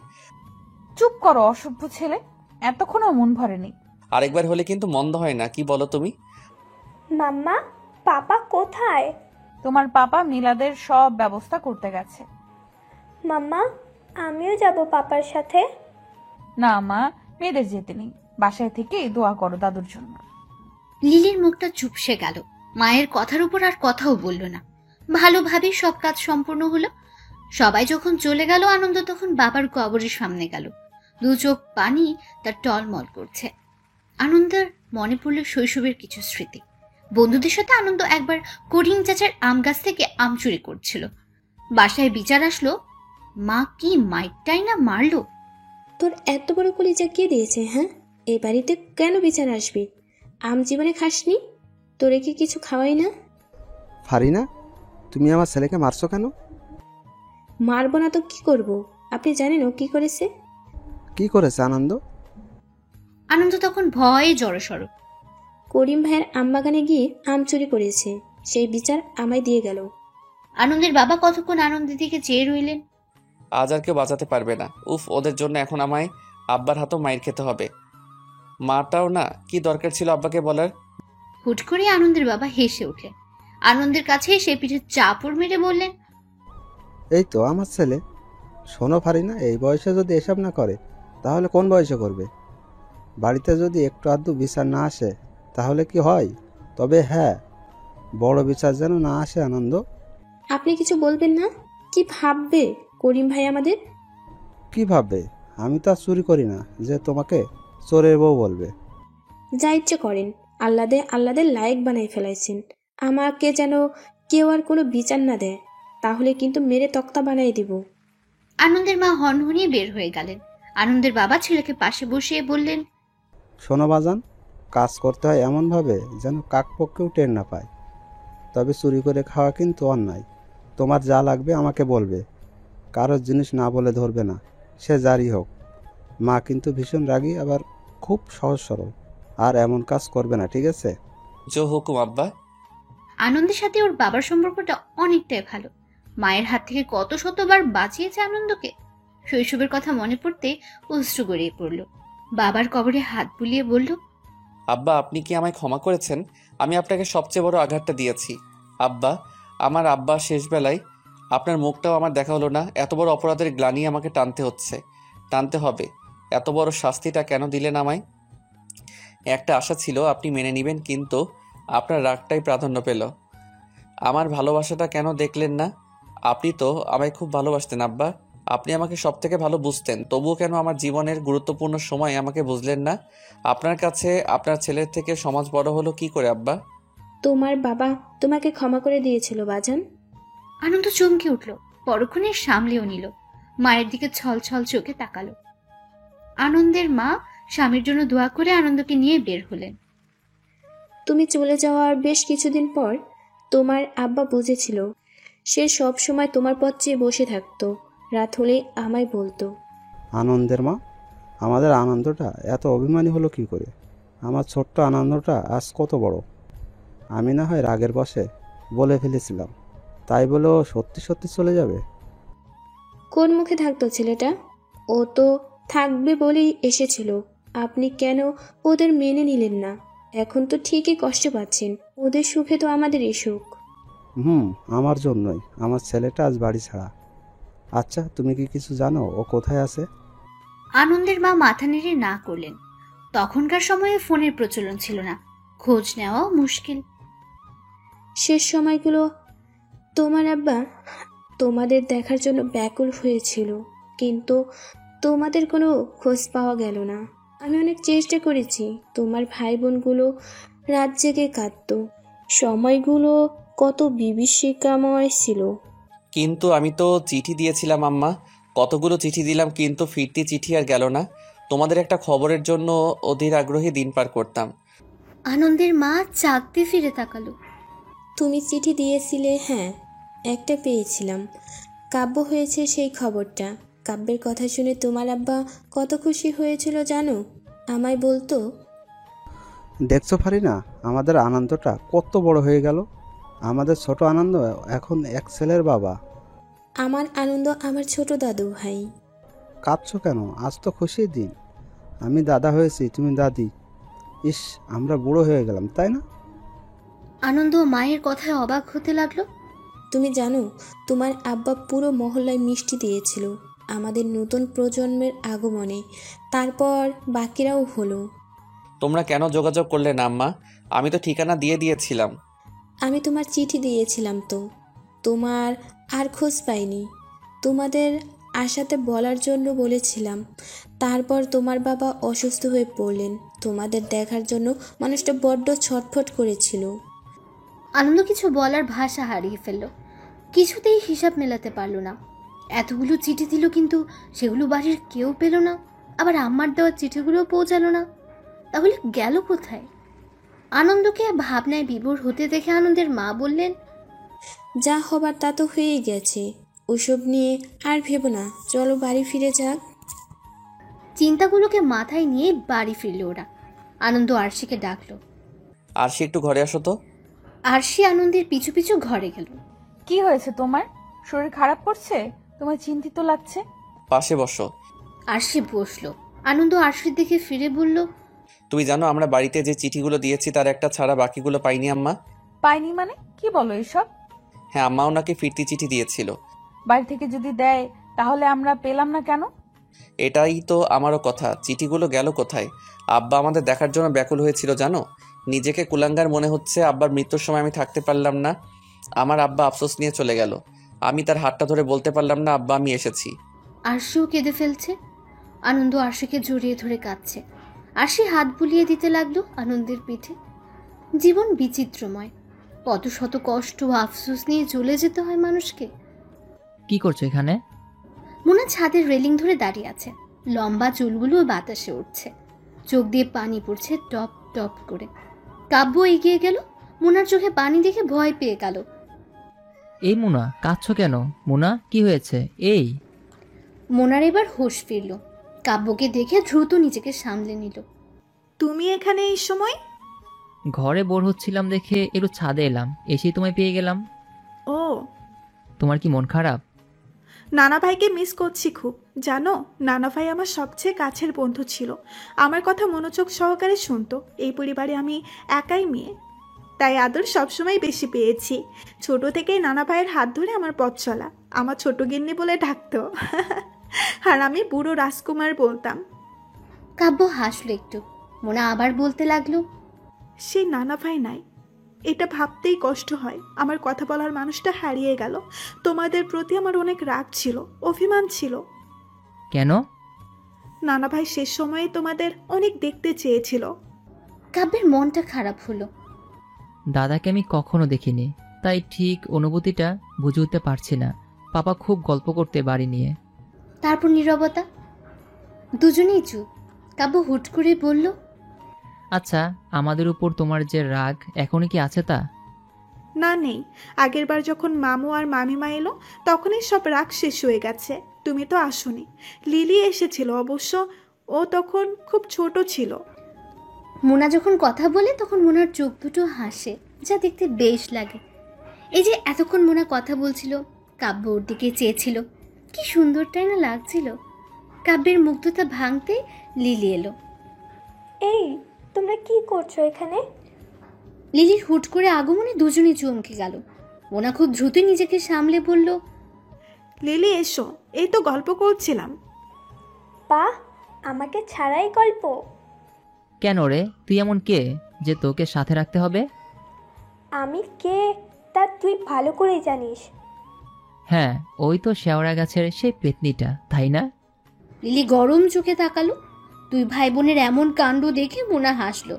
চুপ করো অসভ্য ছেলে, এতক্ষণও মন ভরেনি। আরেকবার হলে কিন্তু মন্দ হয় না, কি বলো তুমি? মাম্মা, পাপা কোথায়? তোমার পাপা মিলাদের সব ব্যবস্থা করতে গেছে। মাম্মা, আমিও যাব পাপার সাথে। না মা, মেয়েদের যেতে নেই, বাসায় থেকে দোয়া করো দাদুর জন্য। লিলির মুখটা চুপসে গেল। মায়ের কথার উপর আর কথাও বলল না। ভালোভাবে সব কাজ সম্পূর্ণ হলো। সবাই যখন চলে গেল, আনন্দ তখন বাবার কবরের সামনে গেল। দু চোখ পানি তার টলমল করছে। আনন্দের মনে পড়ল শৈশবের কিছু স্মৃতি। বন্ধুদের সাথে আনন্দ একবার করিম চাচার আম গাছ থেকে আম চুরি করছিল। বাসায় বিচার আসলো, মা কি মাইকটাই না মারলো। তোর এত বড় কলিজা কে দিয়েছে? হ্যাঁ, এই বাড়িতে কেন বিচার আসবি? আম জীবনে খাসনি? তোরে কি কিছু খাওয়াই না? ফারিনা, তুমি আমার ছেলেকে মারছো কেন? মারবো না তো কি করব? আপনি জানেন ও কি করেছে? কি করেছে আনন্দ? আনন্দ তখন ভয়ে জড়সড়। করিম ভাইয়ের আম বাগানে গিয়ে আম চুরি করেছে, সেই বিচার আমায় দিয়ে গেল। আনন্দের বাবা কতক্ষণ আনন্দের দিকে চেয়ে রইলেন। আজ আর কেউ বাঁচাতে পারবে না। উফ, ওদের জন্য এখন আমায় আব্বার হাতেও মাইর খেতে হবে। মাটাও না, কি দরকার ছিল আব্বাকে বলার? হুট করে আনন্দের বাবা হেসে উঠলেন। আনন্দের কাছে এসে পিঠে চাপড় মেরে বললেন, এই তো আমার ছেলে। শোনো ফারিনা, এই বয়সে যদি এসব না করে তাহলে কোন বয়সে করবে? বাড়িতে যদি একটু আধটু বিচার না আসে তাহলে কি হয়? তবে হ্যাঁ, বড় বিচার যেন না আসে আনন্দ। আপনি কিছু বলবেন না? কি ভাববে করিম ভাই আমাদের? কি ভাববে? আমি তো আর চুরি করি না যে তোমাকে চোরের বউ বলবে। যা ইচ্ছে করেন, আল্লাদের লায়ক বানাই ফেলাইছেন। আমাকে যেন কেউ আর কোনো বিচার না দেয়, তাহলে কিন্তু মেরে তক্তা বানাই দিব। আনন্দের মা হনহনিয়ে বের হয়ে গেলেন। আনন্দের বাবা ছেলেকে পাশে বসিয়ে বললেন, শোনো বাজান, কাজ করতে হয় এমনভাবে যেন কাকপক্ষেও টের না পায়। তবে চুরি করে খাওয়া কিন্তু অন্যায়। তোমার যা লাগবে আমাকে বলবে, কারোর জিনিস না বলে ধরবে না, সে যারই হোক। মা কিন্তু ভীষণ রাগী, আবার খুব সহজ সরল। আর এমন কাজ করবে না, ঠিক আছে? জো হুকুম আব্বা। আনন্দের সাথে ওর বাবার সম্পর্কটা অনেকটাই ভালো। মায়ের হাত থেকে কত শতবার বাঁচিয়েছে আনন্দকে। শৈশবের কথা মনে পড়তে অশ্রু গড়িয়ে পড়ল। বাবার কবরে হাত বুলিয়ে বলল, আব্বা, আপনি কি আমায় ক্ষমা করেছেন? আমি আপনাকে সবচেয়ে বড় আঘাতটা দিয়েছি। আব্বা, আমার আব্বা শেষ বেলায় আপনার মুখটাও আমার দেখা হলো না। এত বড় অপরাধের গ্লানি আমাকে টানতে হবে। এত বড় শাস্তিটা কেন দিলেন আমায়? একটা আশা ছিল আপনি মেনে নেবেন, কিন্তু আপনার রাগটাই প্রাধান্য পেল। আমার ভালোবাসাটা কেন দেখলেন না? আপনি তো আমায় খুব ভালোবাসতেন আব্বা। আপনি আমাকে সব থেকে ভালো বুঝতেন, তবুও কেন আমার জীবনের গুরুত্বপূর্ণ সময় আমাকে বুঝলেন না? আপনার কাছে আপনার ছেলের থেকে সমাজ বড় হলো কি করে আব্বা? তোমার বাবা তোমাকে ক্ষমা করে দিয়েছিল বাজান। আনন্দ চমকে উঠল, পরক্ষণে সামলেও নিল। মায়ের দিকে ছল ছল চোখে তাকালো। আনন্দের মা স্বামীর জন্য দোয়া করে আনন্দকে নিয়ে বের হলেন। তুমি চলে যাওয়ার বেশ কিছুদিন পর তোমার আব্বা বুঝেছিল। সে সব সময় তোমার পথ চেয়ে বসে থাকতো। রাত হলে আমায় বলতো, আনন্দের মা, আমাদের আনন্দটা এত অভিমানী হলো কি করে? আমার ছোট্ট আনন্দটা আজ কত বড়। আমি না হয় রাগের বশে বলে ফেলেছিলাম, তাই বলে ও সত্যি সত্যি চলে যাবে? কোন মুখে থাকতো ছেলেটা? ও তো থাকবে বলেই এসেছিল। আপনি কেন ওদের মেনে নিলেন না? এখন তো ঠিকই কষ্ট পাচ্ছেন। ওদের সুখে তো আমাদেরই সুখ। আমার জন্যই আমার ছেলেটা আজ বাড়ি ছাড়া। আচ্ছা, তুমি কি কিছু জানো ও কোথায় আছে? আনন্দের মা মাথা নেড়ে না করলেন। তখনকার সময়ে ফোনের প্রচলন ছিল না, খোঁজ নেওয়াও মুশকিল। শেষ সময়গুলো তোমার আব্বা তোমাদের দেখার জন্য ব্যাকুল হয়েছিল, কিন্তু তোমাদের কোনো খোঁজ পাওয়া গেল না। আমি অনেক চেষ্টা করেছি। তোমার ভাই বোনগুলো রাত জেগে কাঁদতো। সময়গুলো কত বিভীষিকাময় ছিল। কিন্তু আমি তো চিঠি দিয়েছিলাম আম্মা, কতগুলো চিঠি দিলাম, কিন্তু ফিরতি চিঠি আর গেল না। তোমাদের একটা খবরের জন্য অধীর আগ্রহে দিন পার করতাম। আনন্দের মা চাকতে ফিরে তাকালো। তুমি চিঠি দিয়েছিলে, হ্যাঁ, একটা পেয়েছিলাম। কাব্য হয়েছে সেই খবরটা। কাব্যের কথা শুনে তোমার আব্বা কত খুশি হয়েছিল জানো? আমায় বলতো, দেখছো ফারিনা, আমাদের আনন্দটা কত বড় হয়ে গেল। আমাদের ছোট আনন্দ এখন এক ছেলের বাবা। আমার আনন্দ আমার ছোট দাদু ভাই। কাঁদছো কেন? আজ তো খুশির দিন। আমি দাদা হয়েছি, তুমি দাদি। ইস, আমরা বুড়ো হয়ে গেলাম, তাই না? আনন্দ মায়ের কথায় অবাক হতে লাগলো। তুমি জানো, তোমার আব্বা পুরো মহল্লায় মিষ্টি দিয়েছিল আমাদের নতুন প্রজন্মের আগমনে। তারপর বাকিরাও হলো। তোমরা কেন যোগাযোগ করলে না আম্মা? আমি তো ঠিকানা দিয়ে দিয়েছিলাম। আমি তোমার চিঠি দিয়েছিলাম তো, তোমার আর খোঁজ পাইনি। তোমাদের আশাতে বলার জন্য বলেছিলাম। তারপর তোমার বাবা অসুস্থ হয়ে পড়লেন। তোমাদের দেখার জন্য মানুষটা বড্ড ছটফট করেছিল। আনন্দ কিছু বলার ভাষা হারিয়ে ফেলল। কিছুতেই হিসাব মেলাতে পারল না। এতগুলো চিঠি দিল, কিন্তু সেগুলো বাড়ির কেউ পেল না। আবার আম্মার দেওয়া চিঠিগুলোও পৌঁছালো না। তাহলে গেল কোথায়? আনন্দকে ভাবনায় বিভোর হতে দেখে আনন্দের মা বললেন, যা হবার তা তো হয়ে গেছে, ওসব নিয়ে আর ভেবো না, চলো বাড়ি ফিরে যাক। চিন্তাগুলোকে মাথায় নিয়ে বাড়ি ফিরল ওরা। আনন্দ আরশিকে ডাকলো। আরশি, একটু ঘরে আসো তো। আরশি আনন্দের পিছু পিছু ঘরে গেল। কি হয়েছে তোমার? শরীর খারাপ করছে? তোমার চিন্তিত লাগছে। পাশে বসো। আরশি বসলো। আনন্দ আরশির দিকে ফিরে বলল, তুমি জানো আমরা বাড়িতে যে চিঠিগুলো দিয়েছি তার একটা ছাড়া বাকিগুলো পাইনি আম্মা। পাইনি মানে? কি বলো এসব? হ্যাঁ, আম্মা ওনাকে ফিরতি চিঠি দিয়েছিল। বাড়ি থেকে যদি দেয় তাহলে আমরা পেলাম না কেন? এটাই তো আমারও কথা, চিঠিগুলো গেল কোথায়? আব্বা আমাদের দেখার জন্য ব্যাকুল হয়েছিল জানো। নিজেকে কুলাঙ্গার মনে হচ্ছে। আব্বার মৃত্যুর সময় আমি থাকতে পারলাম না। আমার আব্বা আফসোস নিয়ে চলে গেল। আমি তার হাতটা ধরে বলতে পারলাম না, আব্বা আমি এসেছি। আরশিও কেঁদে ফেলছে। আনন্দ আরশিকে জড়িয়ে ধরে কাঁদছে। আরশি হাত বুলিয়ে দিতে লাগলো আনন্দের পিঠে। জীবন বিচিত্রময়। কত শত কষ্ট ও আফসোস নিয়ে চলে যেতে হয় মানুষকে। কি করছো এখানে? মোনা ছাদের রেলিং ধরে দাঁড়িয়ে আছে। লম্বা চুলগুলো বাতাসে উঠছে। চোখ দিয়ে পানি পড়ছে টপ টপ করে। কাব্য এগিয়ে গেল। মোনার চোখে পানি দেখে ভয় পেয়ে গেল। এই মুনা, কাঁদছো কেন? মুনা, কি হয়েছে? এই মোনার এবার হুঁশ ফিরল। কাব্যকে দেখে দ্রুত নিজেকে সামলে নিল। তুমি এখানে এই সময়? ঘরে বোর হচ্ছিলাম দেখে একটু ছাদে এলাম, এসেই তোমায় পেয়ে গেলাম। ও, তোমার কি মন খারাপ? নানা ভাইকে মিস করছি খুব। জানো, নানা ভাই আমার সবচেয়ে কাছের বন্ধু ছিল। আমার কথা মনোযোগ সহকারে শুনতো। এই পরিবারে আমি একাই মেয়ে, তাই আদর সবসময় বেশি পেয়েছি। ছোট থেকেই নানা ভাইয়ের হাত ধরে আমার পথ চলা। আমার ছোট গিন্নি বলে ডাকতো, আর আমি বুড়ো রাজকুমার বলতাম। কাব্য হাসলো একটু। মোনা আবার বলতে লাগলো, সেই নানা ভাই নাই, এটা ভাবতেই কষ্ট হয়। আমার কথা বলার মানুষটা হারিয়ে গেল। তোমাদের প্রতি আমার অনেক রাগ ছিল, অভিমান ছিল। কেন? নানা ভাই শেষ সময়ে তোমাদের অনেক দেখতে চেয়েছিল। কাব্যের মনটা খারাপ হলো। দাদাকে আমি কখনো দেখিনি, তাই ঠিক অনুভূতিটা বুঝে উঠতে পারছি না। পাপা খুব গল্প করতে বাড়ি নিয়ে। তারপর নীরবতা। দুজনেই চুপ। কাব্য হুট করে বলল, আচ্ছা, আমাদের উপর তোমার যে রাগ এখনই কি আছে তা? না, নেই। আগের বার যখন মামু আর মামিমা এলো তখনই সব রাগ শেষ হয়ে গেছে। তুমি তো আসোনি। লিলি এসেছিল অবশ্য, ও তখন খুব ছোট ছিল। মোনা যখন কথা বলে তখন মোনার চোখ দুটো হাসে, যা দেখতে বেশ লাগে। এই যে এতক্ষণ মোনা কথা বলছিল, কাব্য ওর দিকে চেয়েছিল, কি সুন্দরটাই না লাগছিল। কাব্যের মুগ্ধতা ভাঙতে লিলি এলো। এই, তোমরা কি করছো এখানে? লিলির হুট করে আগমনে দুজনেই চমকে গেল। মোনা খুব দ্রুত নিজেকে সামলে বলল, লিলি এসো, এই তো গল্প করছিলাম। বাহ, আমাকে ছাড়াই গল্প? কেন রে, তুই এমন কে যে তোকে সাথে রাখতে হবে? আমি কে তা তুই ভালো করেই জানিস। হ্যাঁ, ওই তো শেওড়া গাছের সেই পেতনিটা, তাই না? লিলি গরম চোখে তাকালো। দুই ভাই বোনের এমন কাণ্ড দেখে মোনা হাসলো।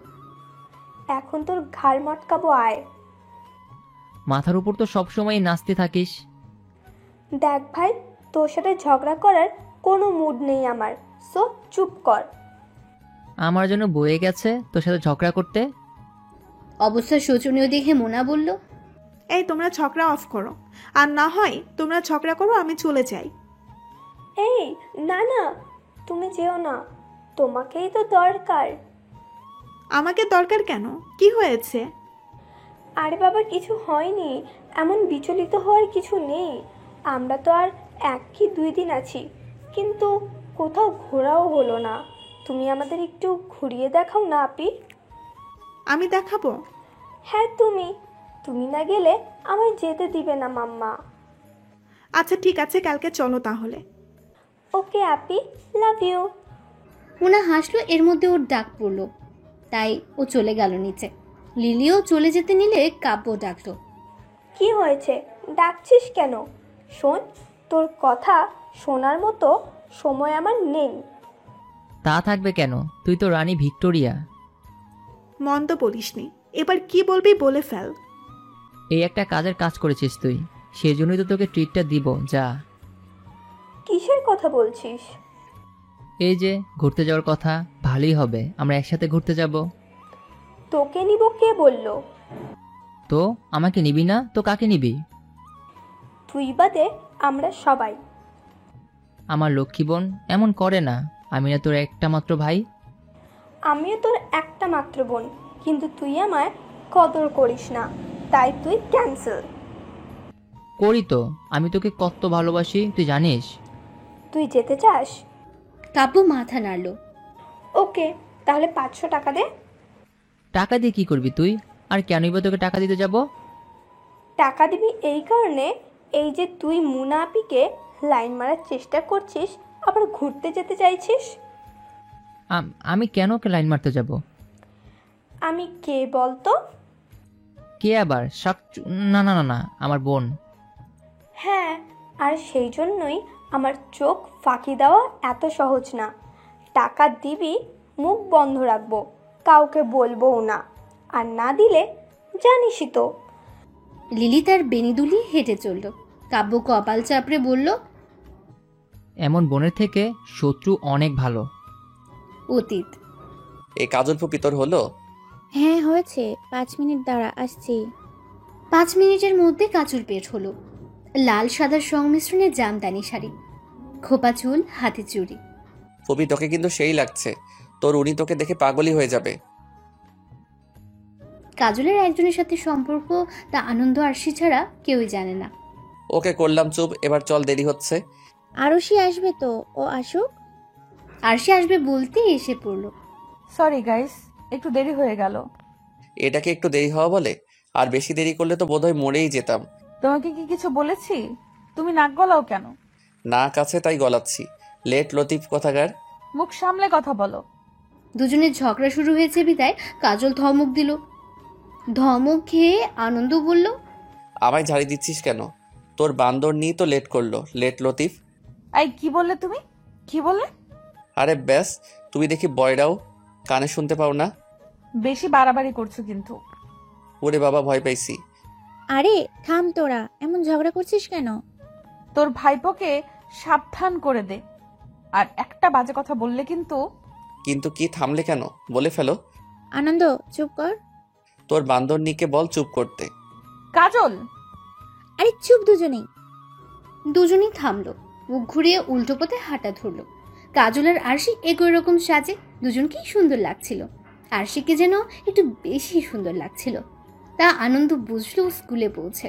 এখন তোর ঘাড় মটকাবো, আয়। মাথার উপর তো সবসময় নাচতে থাকিস। দেখ ভাই, তোর সাথে ঝগড়া করার কোনো মুড নেই আমার, সো চুপ কর। আমার জন্য বয়ে গেছে তোর সাথে ঝগড়া করতে। অবস্থা শোচনীয় দেখে মোনা বলল, এই তোমরা ঝগড়া অফ করো, আর না হয় তোমরা ঝগড়া করো, আমি চলে যাই। এই না না, তুমি যেও না, তোমাকেই তো দরকার। আমাকে দরকার কেন? কি হয়েছে? আরে বাবা, কিছু হয়নি, এমন বিচলিত হওয়ার কিছু নেই। আমরা তো আর 1 কি 2 দিন আছি, কিন্তু কোথাও ঘোরাও হলো না। তুমি আমাদের একটু ঘুরিয়ে দেখাও না আপি। আমি দেখাবো? হ্যাঁ তুমি না গেলে আমায় যেতে দিবে না মাম্মা। আচ্ছা ঠিক আছে, কালকে চলো তাহলে। ওকে আপি, লাভ ইউ। মোনা হাসলো। এর মধ্যে ওর ডাক পড়লো, তাই ও চলে গেল নিচে। লিলিও চলে যেতে নিলে কাব্য ডাকলো, কি হয়েছে, ডাকছিস কেন? শোন, তোর কথা শোনার মতো সময় আমার নেই। তা থাকবে কেন, তুই তো রানী ভিক্টোরিয়া। মন্দ বলিসনি, এবার কি বলবি বলে ফেল। এই একটা কাজের কাজ করেছিস তুই, সেজন্যই তো তোকে ট্রিটটা দিব। যা। কিসের কথা বলছিস? এই যে ঘুরতে যাওয়ার কথা, ভালোই হবে, আমরা একসাথে ঘুরতে যাব। তোকে নিব কে বলল? তো আমাকে নিবি না তো কাকে নিবি? তুই বাদে আমরা সবাই। আমার লক্ষ্মী বোন এমন করে না, আমি না তোর একটা মাত্র ভাই। আমিও তোর একটা মাত্র বোন, কিন্তু তুই আমায় কদর করিস না, তাই তুই ক্যান্সেল। করি তো, আমি তোকে কত ভালোবাসি তুই জানিস। তুই যেতে চাস? কাব্য মাথা নাড়ল। ওকে, তাহলে 500 টাকা দে। টাকা দিয়ে কি করবি তুই? আর কেনই বা তোকে টাকা দিতে যাব? টাকা দিবি এই কারণে, এই যে তুই মুনা আপিকে লাইন মারার চেষ্টা করছিস, আবার ঘুরতে যেতে চাইছিস। আমি কেন ওকে লাইন মারতে যাব? আমি কে বলতো? কে আবার? না না না না, আমার বোন। হ্যাঁ, আর সেই জন্যই আমার চোখ ফাঁকি দেওয়া এত সহজ না। টাকা দিবি, মুখ বন্ধ রাখবো, কাউকে বলবোও না, আর না দিলে জানিসই তো। লিলি তার বেনি দুলিয়ে হেঁটে চলল। কাব্য কপাল চাপড়ে বলল, এমন বোনের থেকে শত্রু অনেক ভালো। অতীত। এই কাজল ফুপি তোর হলো? হ্যাঁ হয়েছে, 5 মিনিট দাঁড়া, আসছি। 5 মিনিটের মধ্যে কাজল পেট হলো। লাল সাদার সংমিশ্রণে জামদানি শাড়ি, খোপা চুল, হাতে চুড়ি। ফুপি তোকে কিন্তু সেই লাগছে, তোর উনি তোকে দেখে পাগলই হয়ে যাবে। কাজলের একজনের সাথে সম্পর্ক তা আনন্দ আরশি ছাড়া কেউই জানে না। ওকে করলাম চুপ, এবার চল, দেরি হচ্ছে। আরশি আসবে তো, ও আসুক। আরশি আসবে বলতেই এসে পড়ল। সরি গাইস, একটু দেরি হয়ে গেল। এটাকে একটু দেরি হওয়া বলে? আর বেশি দেরি করলে তো বোধহয় মরেই যেতাম। তোমাকে কি কিছু বলেছি? তুমি নাক গলাও কেন? না কাছে তাই গলাচ্ছি। লেট লতিফ কথাকার। মুখ সামলে কথা বলো। দুজনের ঝগড়া শুরু হয়েছে বিদায় কাজল ধমক দিল। ধমক খেয়ে আনন্দ বলল, আমায় ঝাড়ি দিচ্ছিস কেন? তোর বান্দর নিয়ে তো লেট করলো। লেট লতিফ। এই কি বললে তুমি? কি বললে? আরে ব্যাস, তুমি দেখি বয়রাও কানে শুনতে পাও না। বেশি বাড়াবাড়ি করছো কিন্তু। ওরে বাবা, ভয় পাইছি। আরে থাম তোরা, এমন ঝগড়া করছিস কেন? তোর ভাইপোকে সাবধান করে দে, আর একটা বাজে কথা বললে কিন্তু। কিন্তু কি, থামলে কেন? বলে ফেলো। আনন্দ চুপ কর। তোর বান্দর নিকে বল চুপ করতে। কাজল! আরে চুপ দুজনেই। দুজনেই থামলো, মুখ ঘুরিয়ে উল্টো পথে হাঁটা ধরলো। কাজল আর আরশি একই রকম সাজে, দুজনকেই সুন্দর লাগছিল। আরশিকে যেন একটু বেশি সুন্দর লাগছিল, তা আনন্দ বুঝলো স্কুলে পৌঁছে।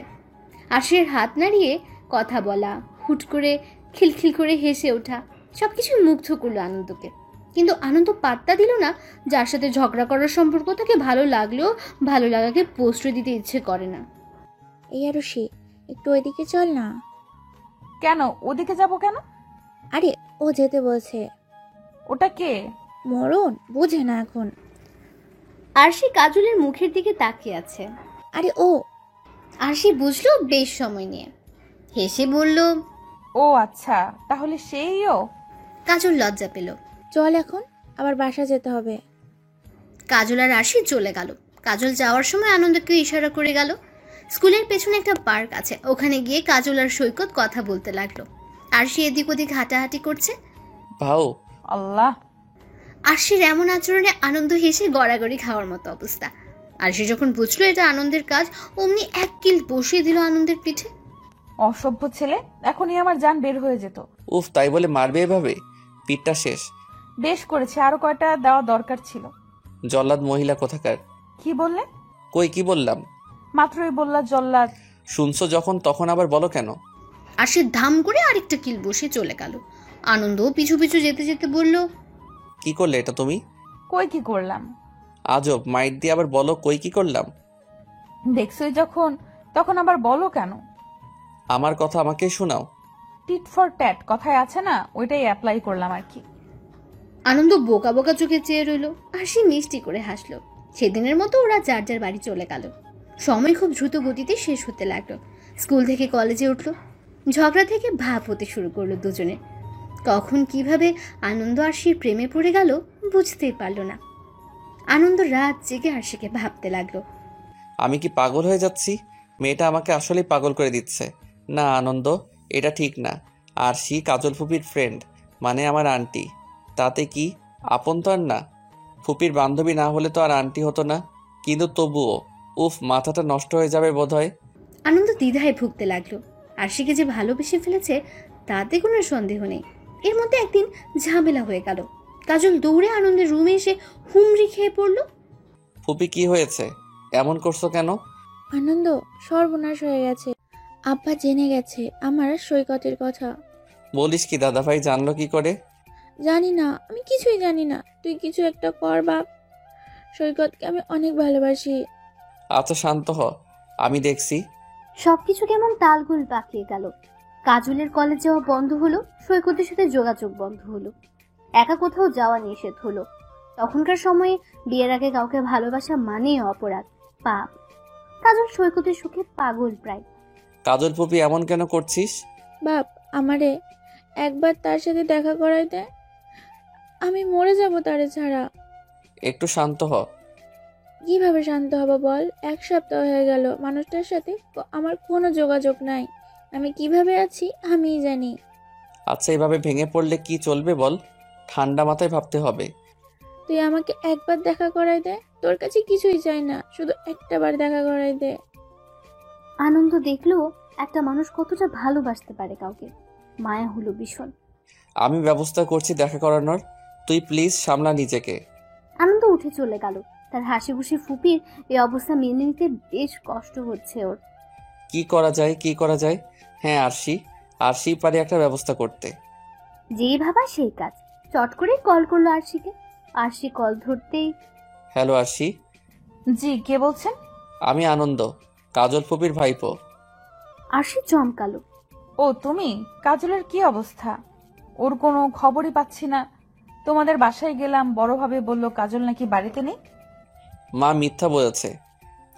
আরশির হাত নাড়িয়ে কথা বলা, হুট করে খিলখিল করে হেসে ওঠা, সবকিছু মুগ্ধ করলো আনন্দকে। কিন্তু আনন্দ পাত্তা দিল না, যার সাথে ঝগড়া করার সম্পর্ক তাকে ভালো লাগলেও ভালো লাগাকে প্রশ্রয় দিতে ইচ্ছে করে না। এই আরশি, একটু ওইদিকে চল না। কেন ওদিকে যাব কেন? আরে ও যেতে বলছে। ওটা কে? মরণ বোঝে না এখন। আরশি কাজলের মুখের দিকে তাকিয়ে আছে। আরে ও। আরশি বুঝলো বেশ সময় নিয়ে, হেসে বলল, ও আচ্ছা, তাহলে সেইও। কাজল লজ্জা পেল। চল এখন, আবার বাসা যেতে হবে। কাজল আর আরশি চলে গেল। কাজল যাওয়ার সময় আনন্দকে ইশারা করে গেল। স্কুলের পেছনে একটা পার্ক আছে, ওখানে গিয়ে কাজল আর সৈকত কথা বলতে লাগলো। আরশি এদিক ওদিক হাঁটাহাঁটি করছে। ভাও আল্লাহ! আরশির এমন আচরণে আনন্দ হেসে গড়াগড়ি খাওয়ার মতো অবস্থা। আরশি যখন বুঝলো এটা আনন্দের কাজ, অমনি এক কিল বসিয়ে দিল আনন্দের পিঠে। অসভ্য ছেলে, এখনই আমার জান বের হয়ে যেত। উফ, তাই বলে মারবে এভাবে? পিঠটা শেষ। বেশ করেছে, আরো কয়টা দেওয়া দরকার ছিল। জল্লাদ মহিলা কোথাকার। কি বললে? কই কি বললাম? মাত্রই বললা জল্লাদ। শুনছো যখন তখন আবার বলো কেন? আরশি ধাম করে আরেকটা কিল বসে চলে গেল। আনন্দ পিছু পিছু যেতে যেতে বলল, কি করলে এটা তুমি? কই কি করলাম? আজব, মাইট দিয়ে আবার বলো কই কি করলাম। দেখছই যখন, তখন আবার বলো কেন? আমার কথা আমাকে শোনাও। টিট ফর ট্যাট কথায় আছে না, ওইটাই অ্যাপ্লাই করলাম আর কি। আনন্দ বোকা বোকা চোখে চেয়ে রইল। আরশি মিষ্টি করে হাসলো। সেদিনের মতো ওরা যার যার বাড়ি চলে গেল। সময় খুব দ্রুত গতিতে শেষ হতে লাগলো। স্কুল থেকে কলেজে উঠলো। ঝগড়া থেকে ভাব হতে শুরু করলো দুজনে। কখন কিভাবে আনন্দ আরশির প্রেমে পড়ে গেল বুঝতেই পারল না। আনন্দ রাত জেগে আরশিকে ভাবতে লাগলো। আমি কি পাগল হয়ে যাচ্ছি? মেয়েটা আমাকে আসলেই পাগল করে দিচ্ছে। না আনন্দ, এটা ঠিক না। আরশি কাজল ফুপির ফ্রেন্ড, মানে আমার আন্টি। তাতে কি আপন তো আর না? ফুপির বান্ধবী না হলে তো আর আন্টি হতো না। কিন্তু তবুও উফ, মাথাটা নষ্ট হয়ে যাবে বোধহয়। আনন্দ দ্বিধায় ভুগতে লাগলো। আরশিকে যে ভালোবেসে ফেলেছে তাতে কোনো সন্দেহ নেই। এর মধ্যে একদিন ঝামেলা হয়ে গেল। কাজল দৌড়ে আনন্দের রুমে এসে হুমড়ি খেয়ে পড়ল। ফুপি কি হয়েছে? এমন করছো কেন? আনন্দ, সর্বনাশ হয়ে গেছে। আব্বা জেনে গেছে আমার সৈকতের কথা। বলিস কি? দাদা ভাই জানলো কি করে? জানি না, আমি কিছুই জানি না। তুই কিছু একটা কর বাপ। সৈকতকে আমি অনেক ভালোবাসি। আচ্ছা শান্ত হ, আমি দেখছি। সবকিছু কেমন তালগোল পাকিয়ে গেল। কাজলের কলেজ যাওয়া বন্ধ হলো, সৈকতের সাথে যোগাযোগ বন্ধ হলো, একা কোথাও যাওয়া নিষেধ হলো। তখনকার সময়ে বিয়ের আগে কাউকে ভালোবাসা মানেই অপরাধ, পাপ। কাজল সৈকতের সুখে পাগল প্রায়। কাজল ফুপি এমন কেন করছিস? বাপ, আমারে একবার তার সাথে দেখা করাই দে। আমি মরে যাব তারে ছাড়া। একটু শান্ত হ। কিভাবে শান্ত হব বল? 1 সপ্তাহ হয়ে গেল মানুষটার সাথে আমার কোনো যোগাযোগ নাই। আমি কিভাবে আছি আমিই জানি। আচ্ছা এভাবে ভেঙে পড়লে কি চলবে বল? ঠান্ডা মাথায় ভাবতে হবে। তুই আমাকে একবার দেখা করাই দে। তোর কাছে কিছুই চাই না, শুধু একটাবার দেখা করাই দে। আনন্দ দেখলো একটা মানুষ কতটা ভালোবাসতে পারে কাউকে। মায়া হলো ভীষণ। আমি ব্যবস্থা করছি দেখা করানোর, তুই প্লিজ সামলা নিজেকে। আনন্দ উঠে চলে গেল। তার হাসি খুশি ফুপির এই অবস্থা মেনে নিতে বেশ কষ্ট হচ্ছে ওর। কি করা যায়, কি করা যায়? হ্যাঁ আরশি পারে একটা ব্যবস্থা করতে। যেই ভাবা সেই কাজ। চট করে কল করলো আরশিকে। আরশি কল ধরতেই, হ্যালো আরশি। জি, কে বলছেন? আমি আনন্দ, কাজল ফুপির ভাইপো। আরশি চমকালো। ও তুমি? কাজলের কি অবস্থা? ওর কোনো খবরই পাচ্ছি না। তোমাদের বাসায় গেলাম, বড়ভাবে বলল কাজল নাকি বাড়িতে নেই। মা মিথ্যা বলেছে,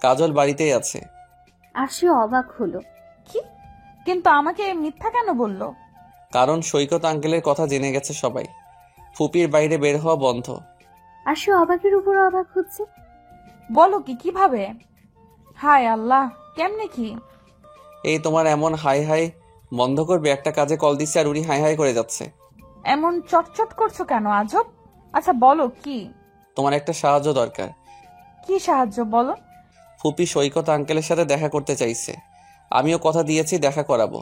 কাজল বাড়িতেই আছে। আরশি অবাক হলো। কি? কিন্তু আমাকে মিথ্যা কেন বললো? কারণ সৈকত আঙ্কেলের কথা জেনে গেছে সবাই। ফুপির বাইরে বের হওয়া বন্ধ। আরশি অবাকের উপর অবাক হচ্ছে। বলো কি? কিভাবে? হায় আল্লাহ, কেমনে কি? এই তোমার এমন হাই হাই বন্ধ করবে? একটা কাজে কল দিচ্ছে আর উনি হাই হাই করে যাচ্ছে। এমন চটচট করছো কেন আজব? আচ্ছা বলো কি? তোমার একটা সাহায্য দরকার। কি সাহায্য বলো? ফুপি সৈকত আঙ্কেলের সাথে দেখা করতে চাইছে। আমিও কথা দিয়েছি দেখা করাবো।